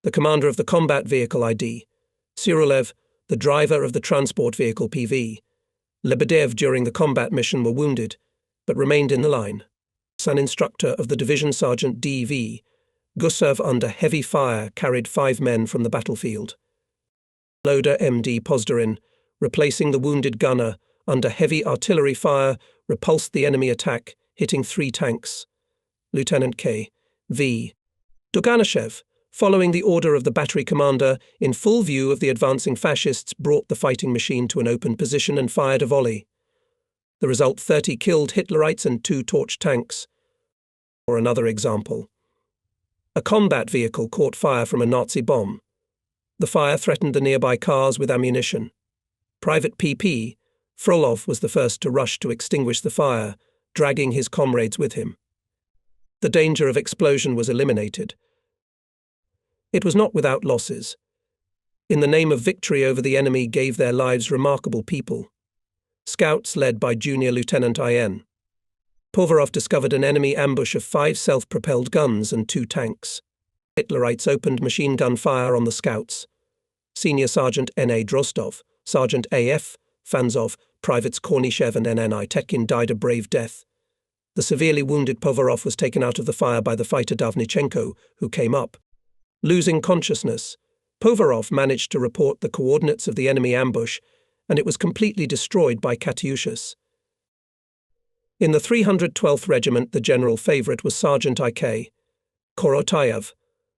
The commander of the combat vehicle ID, Sirulev, the driver of the transport vehicle PV, Lebedev during the combat mission were wounded, but remained in the line. An instructor of the division sergeant DV, Gusev under heavy fire carried 5 men from the battlefield. Loader MD Pozdorin, replacing the wounded gunner, under heavy artillery fire, repulsed the enemy attack, hitting 3 tanks. Lieutenant K. V. Doganashev, following the order of the battery commander, in full view of the advancing fascists, brought the fighting machine to an open position and fired a volley. The result: 30 killed Hitlerites and 2 torched tanks. Or another example. A combat vehicle caught fire from a Nazi bomb. The fire threatened the nearby cars with ammunition. Private P.P. Frolov was the first to rush to extinguish the fire, dragging his comrades with him. The danger of explosion was eliminated. It was not without losses. In the name of victory over the enemy gave their lives remarkable people. Scouts led by Junior Lieutenant I.N. Povarov discovered an enemy ambush of 5 self-propelled guns and 2 tanks. Hitlerites opened machine gun fire on the scouts. Senior Sergeant N.A. Drostov, Sergeant A.F. Fanzov, Privates Kornishev and N.N.I. Tekin died a brave death. The severely wounded Povarov was taken out of the fire by the fighter Davnichenko, who came up. Losing consciousness, Povarov managed to report the coordinates of the enemy ambush, and it was completely destroyed by Katyushas. In the 312th Regiment, the general favourite was Sergeant I.K. Korotayev.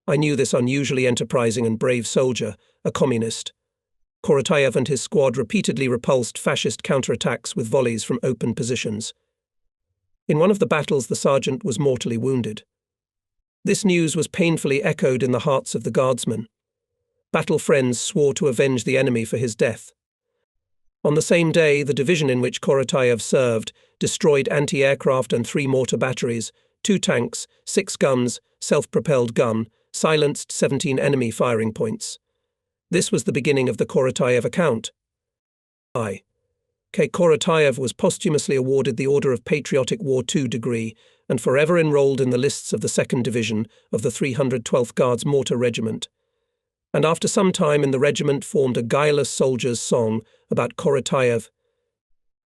I knew this unusually enterprising and brave soldier, a communist. Korotayev and his squad repeatedly repulsed fascist counterattacks with volleys from open positions. In one of the battles, the sergeant was mortally wounded. This news was painfully echoed in the hearts of the guardsmen. Battle friends swore to avenge the enemy for his death. On the same day, the division in which Korotayev served destroyed anti-aircraft and 3 mortar batteries, 2 tanks, 6 guns, self-propelled gun, silenced 17 enemy firing points. This was the beginning of the Korotayev account. I.K. Korotayev was posthumously awarded the Order of Patriotic War II degree and forever enrolled in the lists of the 2nd Division of the 312th Guards Mortar Regiment. And after some time in the regiment formed a guileless soldier's song about Korotayev.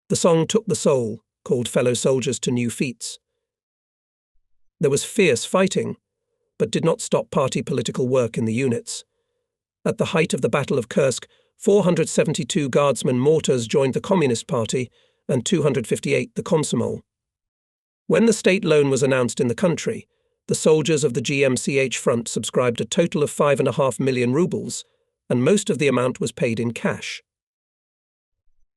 The song took the soul, called fellow soldiers to new feats. There was fierce fighting, but did not stop party political work in the units. At the height of the Battle of Kursk, 472 Guardsmen mortars joined the Communist Party and 258 the Komsomol. When the state loan was announced in the country, the soldiers of the GMCH front subscribed a total of 5.5 million rubles, and most of the amount was paid in cash.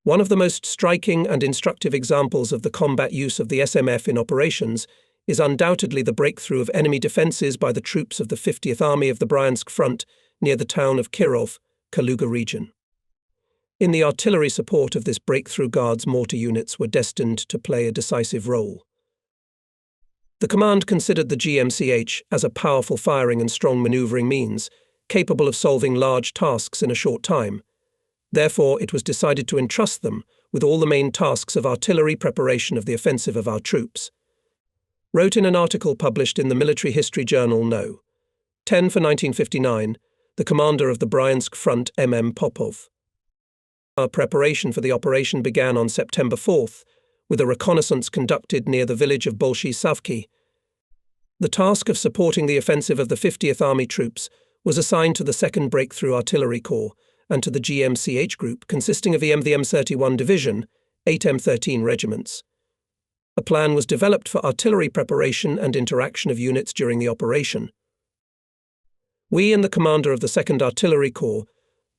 One of the most striking and instructive examples of the combat use of the SMF in operations is undoubtedly the breakthrough of enemy defences by the troops of the 50th Army of the Bryansk Front near the town of Kirov, Kaluga region. In the artillery support of this breakthrough, Guards mortar units were destined to play a decisive role. The command considered the GMCH as a powerful firing and strong manoeuvring means, capable of solving large tasks in a short time. Therefore, it was decided to entrust them with all the main tasks of artillery preparation of the offensive of our troops. Wrote in an article published in the Military History Journal No. 10 for 1959, the commander of the Bryansk Front, M.M. Popov. Our preparation for the operation began on September 4th, with a reconnaissance conducted near the village of Bolshiy Savki. The task of supporting the offensive of the 50th Army troops was assigned to the 2nd Breakthrough Artillery Corps and to the GMCH group, consisting of the M31 Division, 8 M13 regiments. A plan was developed for artillery preparation and interaction of units during the operation. We and the commander of the 2nd Artillery Corps,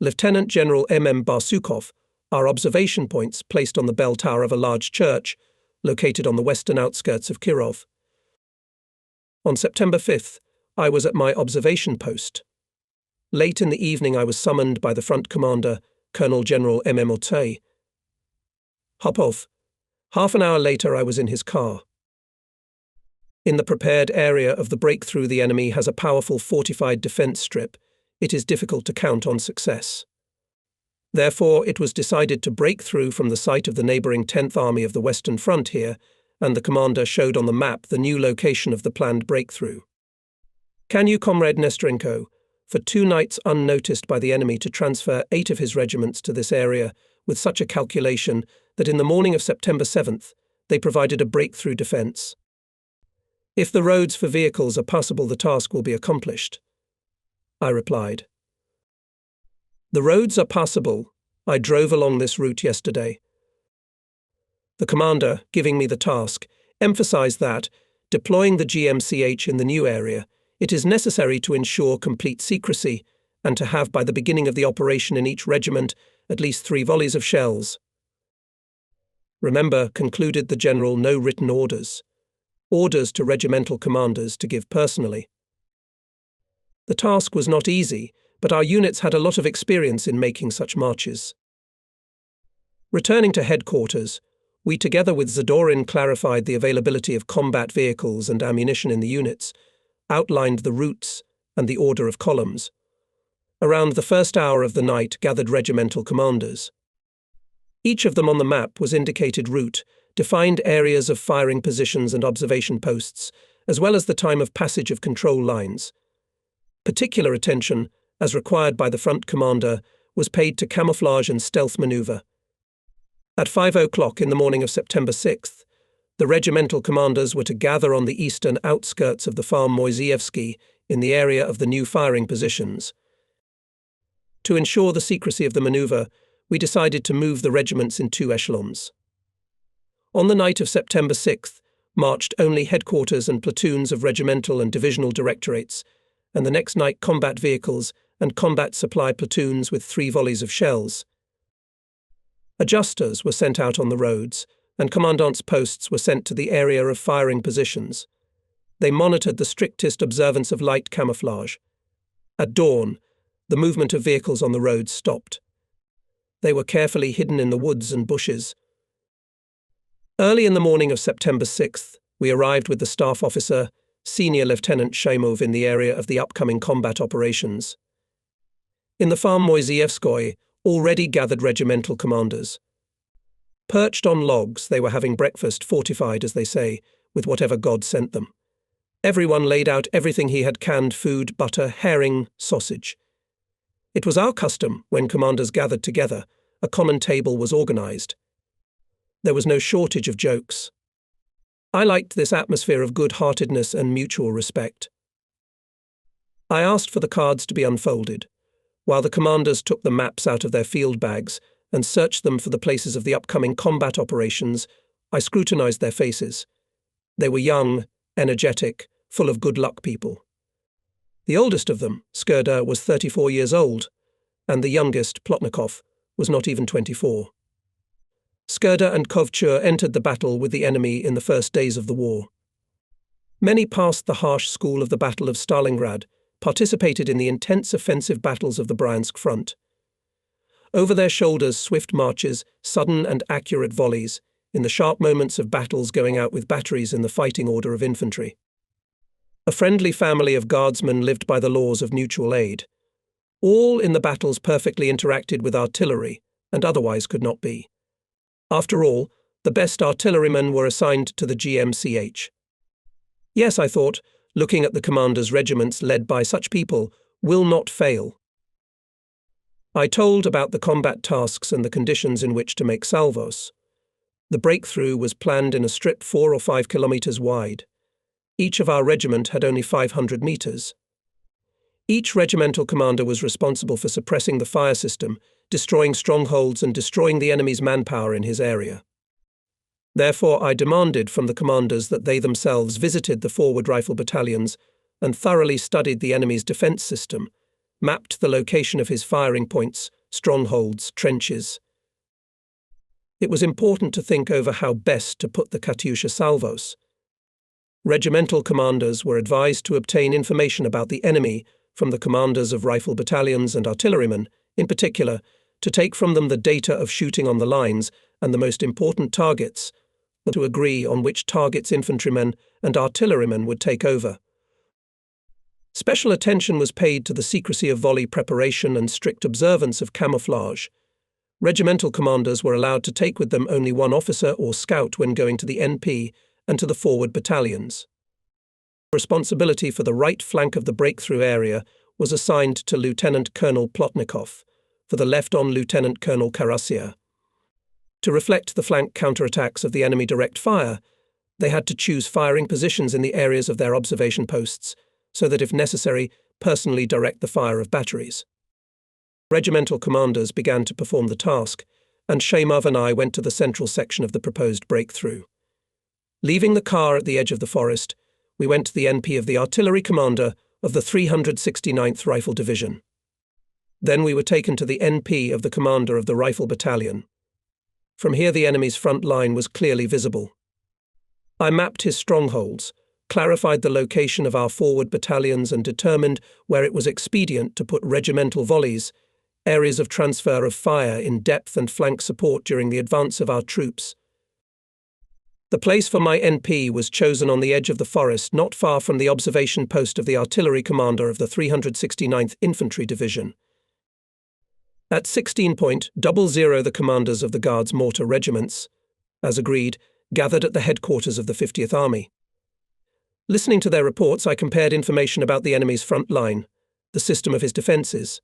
Lieutenant General M.M. Barsukov, our observation points placed on the bell tower of a large church, located on the western outskirts of Kirov. On September 5th, I was at my observation post. Late in the evening, I was summoned by the front commander, Colonel General M.M. Otey. Hop off. Half an hour later, I was in his car. In the prepared area of the breakthrough, the enemy has a powerful fortified defence strip. It is difficult to count on success. Therefore, it was decided to break through from the site of the neighbouring 10th Army of the Western Front here, and the commander showed on the map the new location of the planned breakthrough. Can you, Comrade Nestorenko, for 2 nights unnoticed by the enemy, to transfer 8 of his regiments to this area with such a calculation that in the morning of September 7th they provided a breakthrough defence? If the roads for vehicles are passable, the task will be accomplished. I replied. The roads are passable. I drove along this route yesterday. The commander, giving me the task, emphasized that, deploying the GMCH in the new area, it is necessary to ensure complete secrecy and to have by the beginning of the operation in each regiment at least 3 volleys of shells. Remember, concluded the General, no written orders. Orders to regimental commanders to give personally. The task was not easy, but our units had a lot of experience in making such marches. Returning to headquarters, we together with Zadorin clarified the availability of combat vehicles and ammunition in the units, outlined the routes and the order of columns. Around the first hour of the night gathered regimental commanders. Each of them on the map was indicated route, defined areas of firing positions and observation posts, as well as the time of passage of control lines. Particular attention, as required by the front commander, was paid to camouflage and stealth maneuver. At 5 o'clock in the morning of September 6th, the regimental commanders were to gather on the eastern outskirts of the farm Moisievsky in the area of the new firing positions. To ensure the secrecy of the maneuver, we decided to move the regiments in 2 echelons. On the night of September 6th, marched only headquarters and platoons of regimental and divisional directorates, and the next night combat vehicles and combat supply platoons with 3 volleys of shells. Adjusters were sent out on the roads, and commandant's posts were sent to the area of firing positions. They monitored the strictest observance of light camouflage. At dawn, the movement of vehicles on the roads stopped. They were carefully hidden in the woods and bushes. Early in the morning of September 6th, we arrived with the staff officer, Senior Lieutenant Shaimov, in the area of the upcoming combat operations. In the farm Moisievskoye, already gathered regimental commanders. Perched on logs, they were having breakfast, fortified, as they say, with whatever God sent them. Everyone laid out everything he had: canned food, butter, herring, sausage. It was our custom, when commanders gathered together, a common table was organized. There was no shortage of jokes. I liked this atmosphere of good-heartedness and mutual respect. I asked for the cards to be unfolded, while the commanders took the maps out of their field bags and searched them for the places of the upcoming combat operations. I scrutinized their faces. They were young, energetic, full of good-luck people. The oldest of them, Skurda, was 34 years old, and the youngest, Plotnikov, was not even 24. Skurda and Kovchur entered the battle with the enemy in the first days of the war. Many passed the harsh school of the Battle of Stalingrad, participated in the intense offensive battles of the Bryansk front. Over their shoulders, swift marches, sudden and accurate volleys, in the sharp moments of battles going out with batteries in the fighting order of infantry. A friendly family of guardsmen lived by the laws of mutual aid. All in the battles perfectly interacted with artillery, and otherwise could not be. After all, the best artillerymen were assigned to the GMCH. Yes, I thought, looking at the commanders' regiments led by such people, will not fail. I told about the combat tasks and the conditions in which to make salvos. The breakthrough was planned in a strip 4 or 5 kilometers wide. Each of our regiment had only 500 meters. Each regimental commander was responsible for suppressing the fire system, destroying strongholds and destroying the enemy's manpower in his area. Therefore, I demanded from the commanders that they themselves visited the forward rifle battalions and thoroughly studied the enemy's defense system, mapped the location of his firing points, strongholds, trenches. It was important to think over how best to put the Katyusha salvos. Regimental commanders were advised to obtain information about the enemy from the commanders of rifle battalions and artillerymen, in particular, to take from them the data of shooting on the lines and the most important targets, and to agree on which targets infantrymen and artillerymen would take over. Special attention was paid to the secrecy of volley preparation and strict observance of camouflage. Regimental commanders were allowed to take with them only one officer or scout when going to the NP and to the forward battalions. Responsibility for the right flank of the breakthrough area was assigned to Lieutenant Colonel Plotnikov, for the left on Lieutenant Colonel Karasia. To reflect the flank counterattacks of the enemy direct fire, they had to choose firing positions in the areas of their observation posts, so that if necessary, personally direct the fire of batteries. Regimental commanders began to perform the task, and Shaimov and I went to the central section of the proposed breakthrough. Leaving the car at the edge of the forest, we went to the NP of the artillery commander of the 369th Rifle Division. Then we were taken to the NP of the commander of the Rifle Battalion. From here the enemy's front line was clearly visible. I mapped his strongholds, clarified the location of our forward battalions and determined where it was expedient to put regimental volleys, areas of transfer of fire in depth and flank support during the advance of our troops. The place for my NP was chosen on the edge of the forest, not far from the observation post of the artillery commander of the 369th Infantry Division. At 16:00, the commanders of the Guards mortar regiments, as agreed, gathered at the headquarters of the 50th Army. Listening to their reports, I compared information about the enemy's front line, the system of his defences.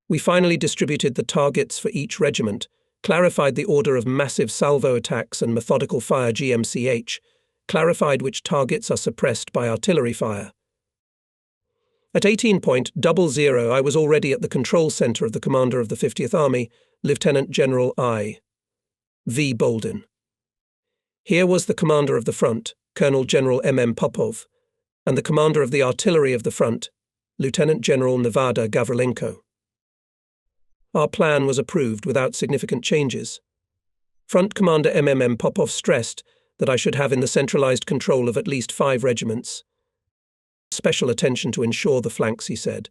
We finally distributed the targets for each regiment, clarified the order of massive salvo attacks and methodical fire GMCH, clarified which targets are suppressed by artillery fire. At 18:00, I was already at the control centre of the commander of the 50th Army, Lieutenant General I. V. Bolden. Here was the commander of the front, Colonel General M. Popov, and the commander of the artillery of the front, Lieutenant General Nevada Gavrilenko. Our plan was approved without significant changes. Front Commander M. Popov stressed that I should have in the centralized control of at least 5 regiments. Special attention to ensure the flanks, he said.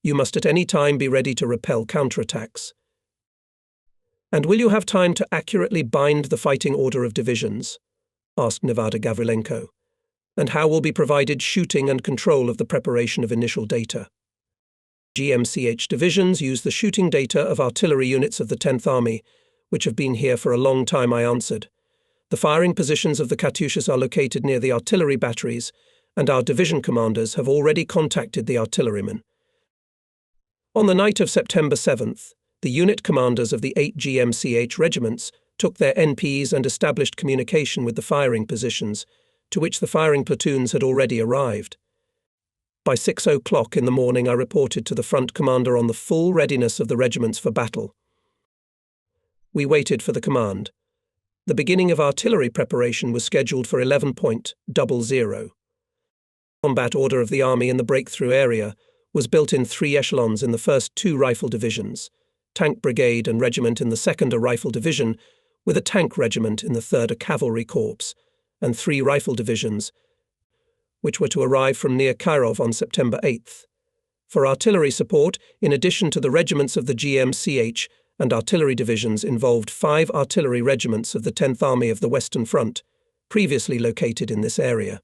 You must at any time be ready to repel counterattacks. And will you have time to accurately bind the fighting order of divisions? Asked Nevada Gavrilenko. And how will be provided shooting and control of the preparation of initial data? GMCH divisions use the shooting data of artillery units of the 10th Army, which have been here for a long time, I answered. The firing positions of the Katyushas are located near the artillery batteries, and our division commanders have already contacted the artillerymen. On the night of September 7th, the unit commanders of the 8 GMCH regiments took their NPs and established communication with the firing positions, to which the firing platoons had already arrived. By 6:00 in the morning, I reported to the front commander on the full readiness of the regiments for battle. We waited for the command. The beginning of artillery preparation was scheduled for 11:00. Combat order of the army in the breakthrough area was built in 3 echelons in the first 2 rifle divisions, tank brigade and regiment in the 2nd Rifle Division, with a tank regiment in the 3rd Cavalry Corps, and 3 rifle divisions, which were to arrive from near Kirov on September 8th. For artillery support, in addition to the regiments of the GMCH and artillery divisions, involved 5 artillery regiments of the 10th Army of the Western Front, previously located in this area.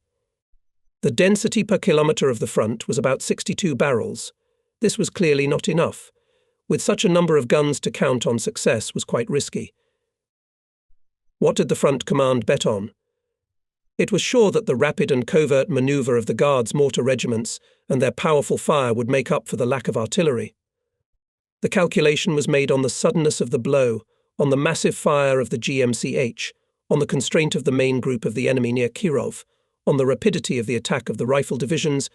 The density per kilometre of the front was about 62 barrels. This was clearly not enough. With such a number of guns to count on success was quite risky. What did the front command bet on? It was sure that the rapid and covert manoeuvre of the Guards mortar regiments and their powerful fire would make up for the lack of artillery. The calculation was made on the suddenness of the blow, on the massive fire of the GMCH, on the constraint of the main group of the enemy near Kirov, on the rapidity of the attack of the rifle divisions,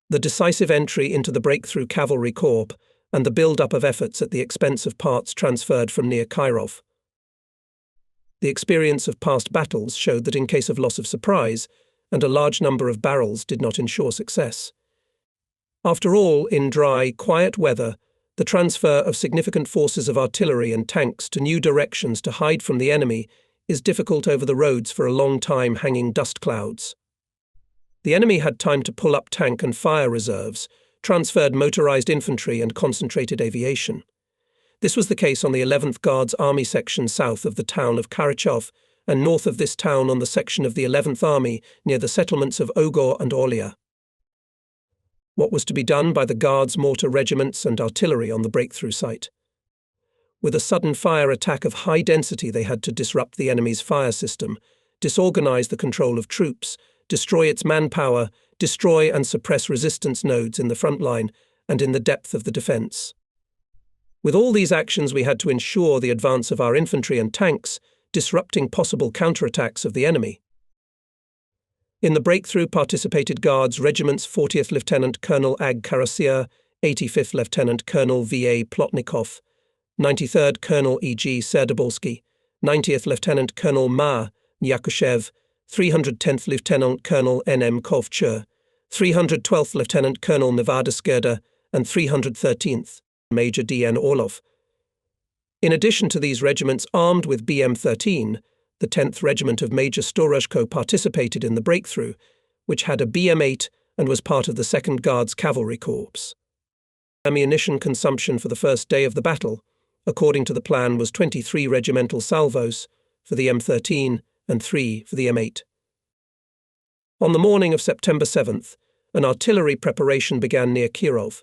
the decisive entry into the breakthrough cavalry corps, and the build-up of efforts at the expense of parts transferred from near Kirov. The experience of past battles showed that in case of loss of surprise, and a large number of barrels did not ensure success. After all, in dry, quiet weather, the transfer of significant forces of artillery and tanks to new directions to hide from the enemy is difficult over the roads for a long time hanging dust clouds. The enemy had time to pull up tank and fire reserves, transferred motorized infantry and concentrated aviation. This was the case on the 11th Guards Army section south of the town of Karachov and north of this town on the section of the 11th Army near the settlements of Ogor and Orlia. What was to be done by the Guards mortar regiments and artillery on the breakthrough site? With a sudden fire attack of high density, they had to disrupt the enemy's fire system, disorganize the control of troops, destroy its manpower, destroy and suppress resistance nodes in the front line and in the depth of the defense. With all these actions, we had to ensure the advance of our infantry and tanks, disrupting possible counterattacks of the enemy. In the breakthrough participated Guards Regiments 40th Lieutenant Colonel Ag Karasier, 85th Lieutenant Colonel V.A. Plotnikov, 93rd Colonel E.G. Serdobolsky, 90th Lieutenant Colonel Ma, Yakushev, 310th Lieutenant Colonel N.M. Kovcher, 312th Lieutenant Colonel Nevada Skerda, and 313th Major D.N. Orlov. In addition to these regiments armed with BM-13, the 10th Regiment of Major Storozhko participated in the breakthrough, which had a BM-8 and was part of the 2nd Guards Cavalry Corps. Ammunition consumption for the first day of the battle, according to the plan, was 23 regimental salvos for the M13 and 3 for the M8. On the morning of September 7th, an artillery preparation began near Kirov.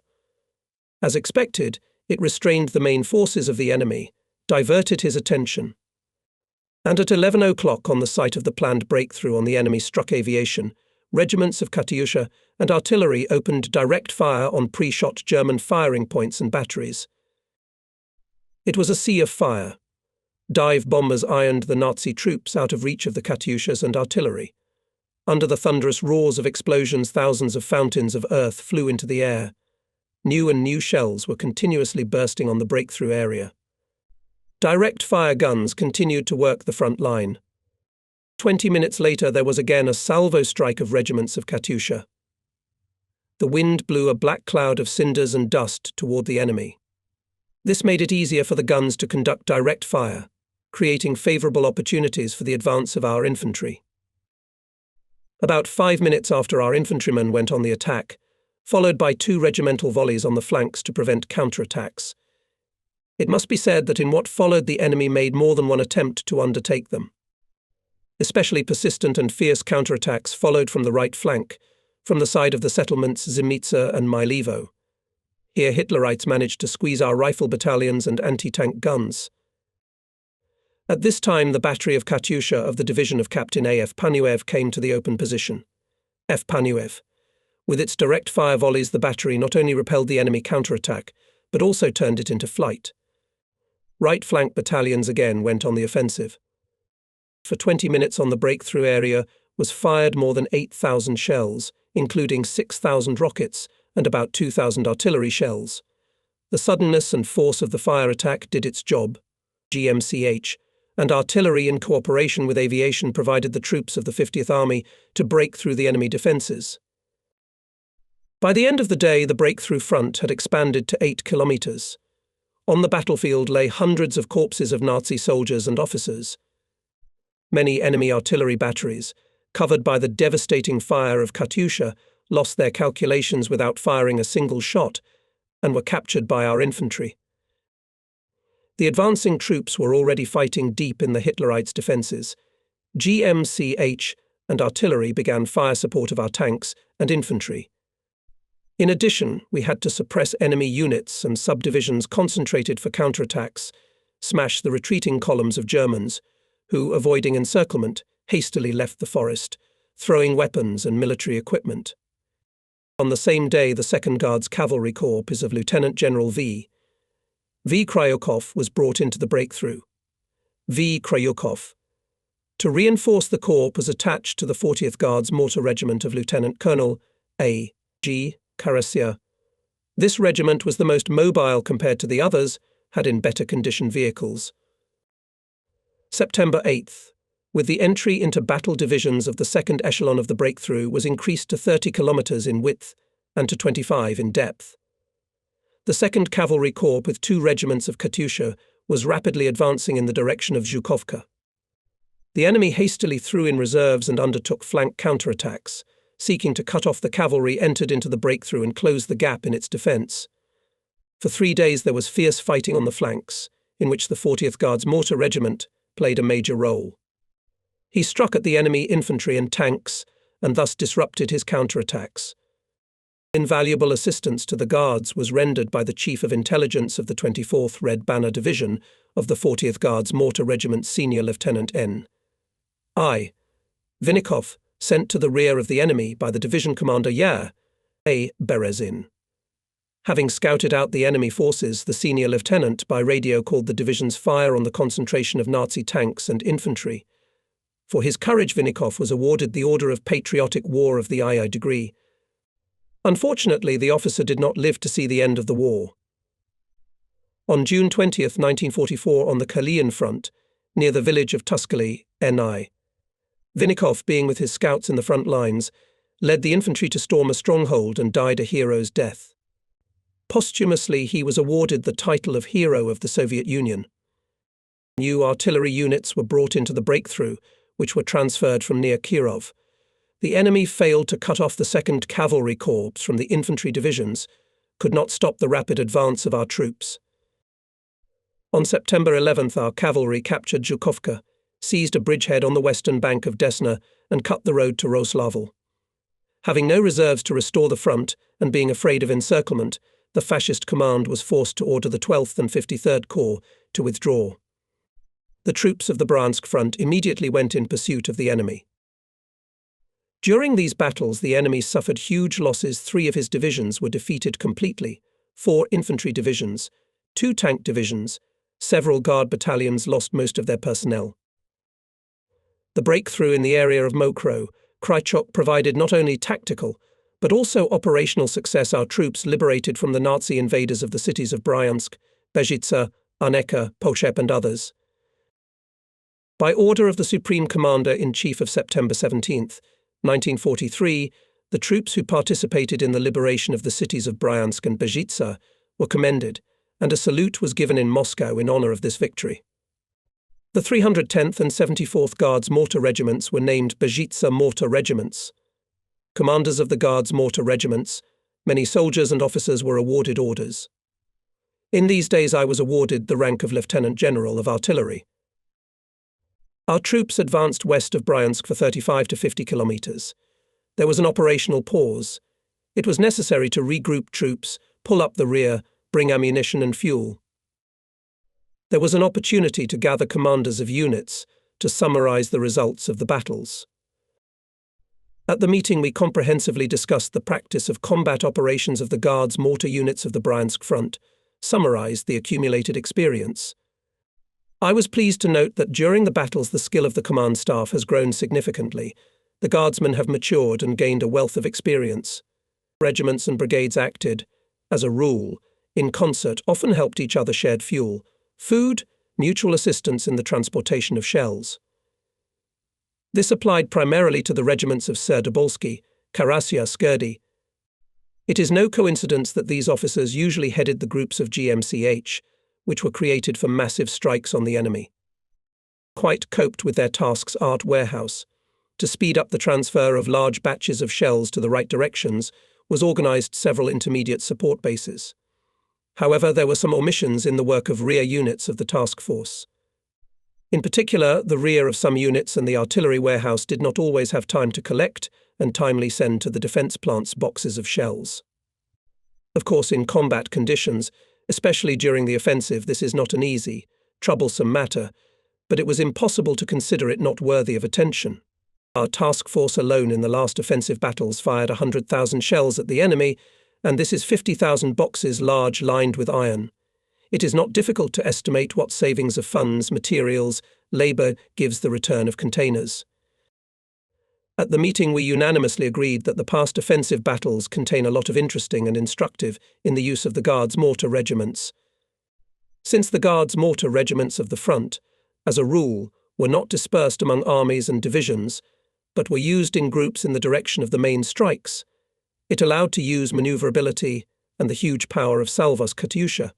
As expected, it restrained the main forces of the enemy, diverted his attention. And at 11 o'clock on the site of the planned breakthrough on the enemy struck aviation, regiments of Katyusha and artillery opened direct fire on pre-shot German firing points and batteries. It was a sea of fire. Dive bombers ironed the Nazi troops out of reach of the Katyushas and artillery. Under the thunderous roars of explosions, thousands of fountains of earth flew into the air. New and new shells were continuously bursting on the breakthrough area. Direct fire guns continued to work the front line. 20 minutes later, there was again a salvo strike of regiments of Katyusha. The wind blew a black cloud of cinders and dust toward the enemy. This made it easier for the guns to conduct direct fire, creating favorable opportunities for the advance of our infantry. About 5 minutes after our infantrymen went on the attack, followed by 2 regimental volleys on the flanks to prevent counterattacks. It must be said that in what followed the enemy made more than one attempt to undertake them. Especially persistent and fierce counterattacks followed from the right flank, from the side of the settlements Zimitsa and Mylevo. Here Hitlerites managed to squeeze our rifle battalions and anti-tank guns. At this time, the battery of Katyusha of the division of Captain A.F. Panuev came to the open position. F. Panuev. With its direct fire volleys, the battery not only repelled the enemy counterattack, but also turned it into flight. Right flank battalions again went on the offensive. For 20 minutes on the breakthrough area was fired more than 8,000 shells, including 6,000 rockets and about 2,000 artillery shells. The suddenness and force of the fire attack did its job. GMCH and artillery in cooperation with aviation provided the troops of the 50th Army to break through the enemy defences. By the end of the day, the breakthrough front had expanded to 8 kilometres. On the battlefield lay hundreds of corpses of Nazi soldiers and officers. Many enemy artillery batteries, covered by the devastating fire of Katyusha, lost their calculations without firing a single shot and were captured by our infantry. The advancing troops were already fighting deep in the Hitlerites' defences. GMCH and artillery began fire support of our tanks and infantry. In addition, we had to suppress enemy units and subdivisions concentrated for counterattacks, smash the retreating columns of Germans, who, avoiding encirclement, hastily left the forest, throwing weapons and military equipment. On the same day, the 2nd Guards Cavalry Corps of Lieutenant General V. Kryukov was brought into the breakthrough. V. Kryukov. To reinforce the corps was attached to the 40th Guards Mortar Regiment of Lieutenant Colonel A. G. Karasya. This regiment was the most mobile compared to the others, had in better condition vehicles. September 8th, with the entry into battle divisions of the 2nd echelon of the breakthrough was increased to 30 kilometres in width and to 25 in depth. The 2nd Cavalry Corps with 2 regiments of Katyusha was rapidly advancing in the direction of Zhukovka. The enemy hastily threw in reserves and undertook flank counterattacks, seeking to cut off the cavalry entered into the breakthrough and close the gap in its defence. For 3 days there was fierce fighting on the flanks, in which the 40th Guards Mortar Regiment played a major role. He struck at the enemy infantry and tanks, and thus disrupted his counterattacks. Invaluable assistance to the Guards was rendered by the Chief of Intelligence of the 24th Red Banner Division of the 40th Guards Mortar Regiment Senior Lieutenant N. I. Vinnikov, sent to the rear of the enemy by the division commander Yar A. Berezin. Having scouted out the enemy forces, the senior lieutenant by radio called the division's fire on the concentration of Nazi tanks and infantry. For his courage, Vinnikov was awarded the Order of Patriotic War of the II degree. Unfortunately, the officer did not live to see the end of the war. On June 20, 1944, on the Kalian front, near the village of Tuscany, N.I., Vinnikov, being with his scouts in the front lines, led the infantry to storm a stronghold and died a hero's death. Posthumously, he was awarded the title of Hero of the Soviet Union. New artillery units were brought into the breakthrough, which were transferred from near Kirov. The enemy failed to cut off the 2nd Cavalry Corps from the infantry divisions, could not stop the rapid advance of our troops. On September 11th, our cavalry captured Zhukovka, seized a bridgehead on the western bank of Desna, and cut the road to Roslavl. Having no reserves to restore the front, and being afraid of encirclement, the fascist command was forced to order the 12th and 53rd Corps to withdraw. The troops of the Bryansk front immediately went in pursuit of the enemy. During these battles, the enemy suffered huge losses. 3 of his divisions were defeated completely, 4 infantry divisions, 2 tank divisions, several guard battalions lost most of their personnel. The breakthrough in the area of Mokro, Krychok provided not only tactical, but also operational success. Our troops liberated from the Nazi invaders of the cities of Bryansk, Bezhitsa, Arneka, Polshep and others. By order of the Supreme Commander-in-Chief of September 17, 1943, the troops who participated in the liberation of the cities of Bryansk and Bezhitsa were commended, and a salute was given in Moscow in honor of this victory. The 310th and 74th Guards Mortar Regiments were named Bezhitsa Mortar Regiments. Commanders of the Guards Mortar Regiments, many soldiers and officers were awarded orders. In these days I was awarded the rank of Lieutenant General of Artillery. Our troops advanced west of Bryansk for 35 to 50 kilometers. There was an operational pause. It was necessary to regroup troops, pull up the rear, bring ammunition and fuel. There was an opportunity to gather commanders of units to summarize the results of the battles. At the meeting, we comprehensively discussed the practice of combat operations of the Guards mortar units of the Bryansk front, summarized the accumulated experience. I was pleased to note that during the battles the skill of the command staff has grown significantly. The guardsmen have matured and gained a wealth of experience. Regiments and brigades acted, as a rule, in concert, often helped each other, shared fuel, food, mutual assistance in the transportation of shells. This applied primarily to the regiments of Serdobolsky, Karasya, Skurdy. It is no coincidence that these officers usually headed the groups of GMCH, which were created for massive strikes on the enemy. Quite coped with their tasks. Art Warehouse, to speed up the transfer of large batches of shells to the right directions, was organized several intermediate support bases. However, there were some omissions in the work of rear units of the task force. In particular, the rear of some units and the artillery warehouse did not always have time to collect and timely send to the defense plants boxes of shells. Of course, in combat conditions, especially during the offensive, this is not an easy, troublesome matter, but it was impossible to consider it not worthy of attention. Our task force alone in the last offensive battles fired 100,000 shells at the enemy, and this is 50,000 boxes large lined with iron. It is not difficult to estimate what savings of funds, materials, labour gives the return of containers. At the meeting, we unanimously agreed that the past offensive battles contain a lot of interesting and instructive in the use of the Guards mortar regiments. Since the Guards mortar regiments of the front, as a rule, were not dispersed among armies and divisions, but were used in groups in the direction of the main strikes, it allowed to use maneuverability and the huge power of Salvos Katyusha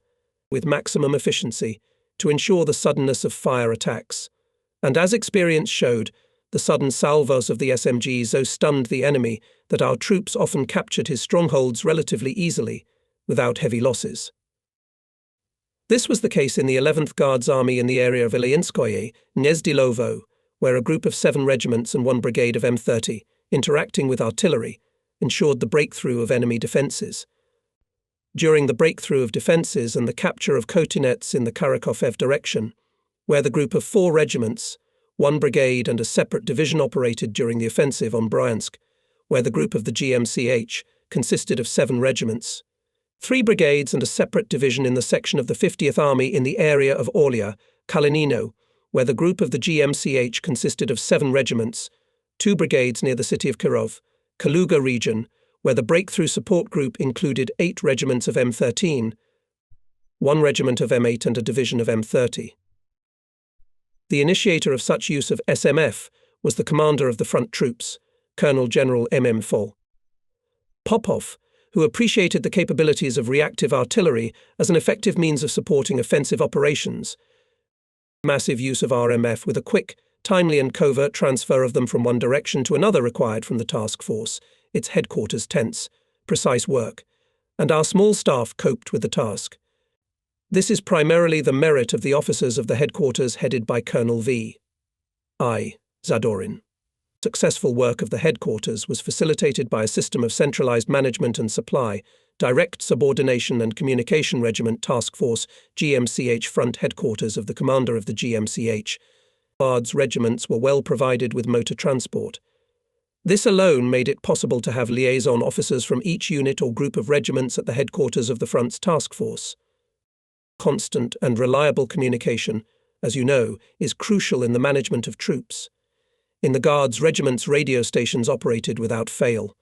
with maximum efficiency to ensure the suddenness of fire attacks. And as experience showed, the sudden salvos of the SMGs so stunned the enemy that our troops often captured his strongholds relatively easily, without heavy losses. This was the case in the 11th Guards Army in the area of Ilyinskoye, Nezdilovo, where a group of 7 regiments and 1 brigade of M30, interacting with artillery, ensured the breakthrough of enemy defences. During the breakthrough of defences and the capture of Kotinets in the Karakovev direction, where the group of 4 regiments, 1 brigade and a separate division operated during the offensive on Bryansk, where the group of the GMCH consisted of 7 regiments, 3 brigades and a separate division in the section of the 50th Army in the area of Orlia, Kalinino, where the group of the GMCH consisted of 7 regiments, 2 brigades near the city of Kirov, Kaluga region, where the breakthrough support group included 8 regiments of M13, 1 regiment of M8 and a division of M30. The initiator of such use of SMF was the commander of the front troops, Colonel General Fall. Popov, who appreciated the capabilities of reactive artillery as an effective means of supporting offensive operations. Massive use of RMF with a quick, timely and covert transfer of them from one direction to another required from the task force, its headquarters tense, precise work, and our small staff coped with the task. This is primarily the merit of the officers of the headquarters headed by Colonel V.I. Zadorin. Successful work of the headquarters was facilitated by a system of centralized management and supply, direct subordination and communication regiment task force GMCH front headquarters of the commander of the GMCH. Guards regiments were well provided with motor transport. This alone made it possible to have liaison officers from each unit or group of regiments at the headquarters of the front's task force. Constant and reliable communication, as you know, is crucial in the management of troops. In the Guards regiments, radio stations operated without fail.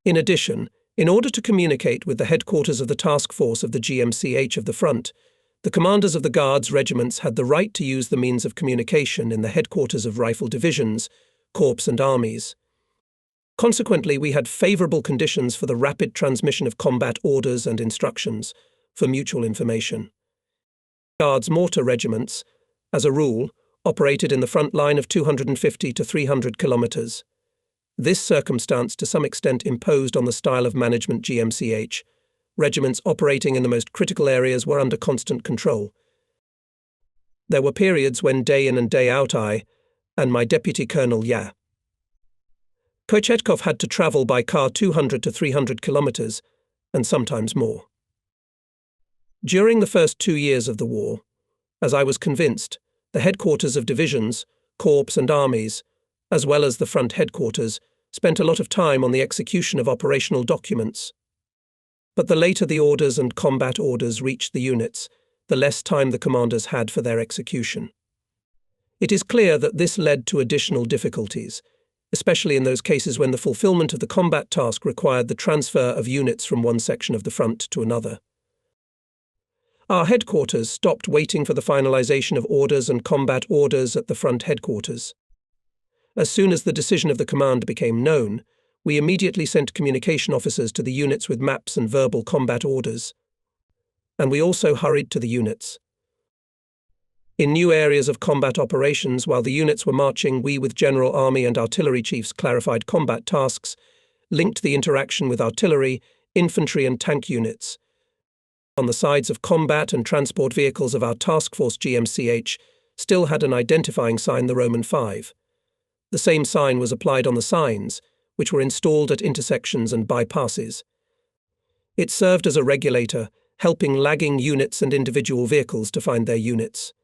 In addition, in order to communicate with the headquarters of the task force of the GMCH of the front, the commanders of the Guards regiments had the right to use the means of communication in the headquarters of rifle divisions, corps and armies. Consequently, we had favourable conditions for the rapid transmission of combat orders and instructions, for mutual information. Guards mortar regiments, as a rule, operated in the front line of 250 to 300 kilometres. This circumstance to some extent imposed on the style of management GMCH. Regiments operating in the most critical areas were under constant control. There were periods when day in and day out I, and my deputy colonel Kochetkov had to travel by car 200 to 300 kilometres, and sometimes more. During the first 2 years of the war, as I was convinced, the headquarters of divisions, corps and armies, as well as the front headquarters, spent a lot of time on the execution of operational documents. But the later the orders and combat orders reached the units, the less time the commanders had for their execution. It is clear that this led to additional difficulties, especially in those cases when the fulfillment of the combat task required the transfer of units from one section of the front to another. Our headquarters stopped waiting for the finalization of orders and combat orders at the front headquarters. As soon as the decision of the command became known, we immediately sent communication officers to the units with maps and verbal combat orders. And we also hurried to the units. In new areas of combat operations, while the units were marching, we with general army and artillery chiefs clarified combat tasks, linked the interaction with artillery, infantry and tank units. On the sides of combat and transport vehicles of our task force GMCH still had an identifying sign, the Roman 5. The same sign was applied on the signs, which were installed at intersections and bypasses. It served as a regulator, helping lagging units and individual vehicles to find their units.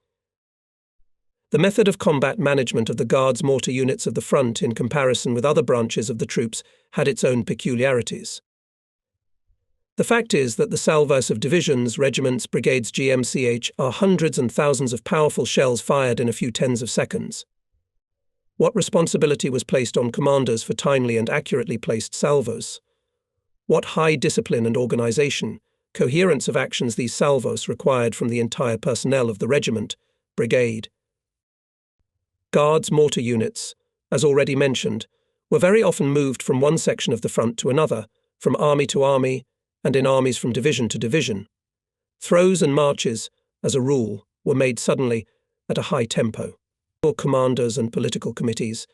The method of combat management of the Guards mortar units of the front in comparison with other branches of the troops had its own peculiarities. The fact is that the salvos of divisions, regiments, brigades GMCH are hundreds and thousands of powerful shells fired in a few tens of seconds. What responsibility was placed on commanders for timely and accurately placed salvos? What high discipline and organization, coherence of actions these salvos required from the entire personnel of the regiment, brigade. Guards mortar units, as already mentioned, were very often moved from one section of the front to another, from army to army, and in armies from division to division. Throws and marches, as a rule, were made suddenly at a high tempo. Commanders and political committees,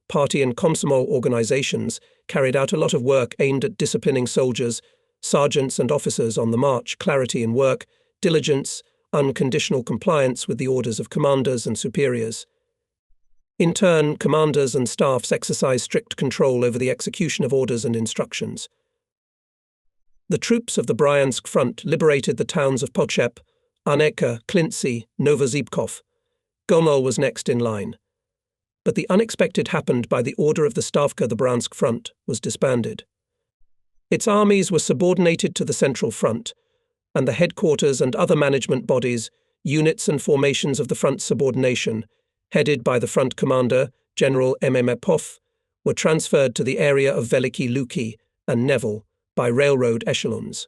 party and komsomol organizations carried out a lot of work aimed at disciplining soldiers, sergeants and officers on the march, clarity in work, diligence, unconditional compliance with the orders of commanders and superiors. In turn, commanders and staffs exercised strict control over the execution of orders and instructions. The troops of the Bryansk front liberated the towns of Pochep, Arneka, Klintsy, Novozybkov. Gomel was next in line. But the unexpected happened by the order of the Stavka. The Bryansk front was disbanded. Its armies were subordinated to the Central Front, and the headquarters and other management bodies, units and formations of the front subordination, headed by the front commander, General Popov, were transferred to the area of Veliki Luki and Naval by railroad echelons.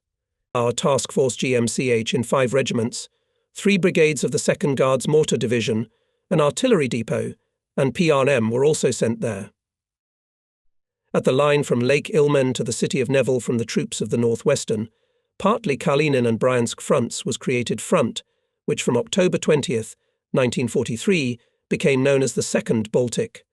Our task force GMCH in 5 regiments, 3 brigades of the 2nd Guards Mortar Division, an artillery depot, and PRM were also sent there. At the line from Lake Ilmen to the city of Naval from the troops of the Northwestern, partly Kalinin and Bryansk fronts was created front, which from October 20th, 1943, became known as the Second Baltic.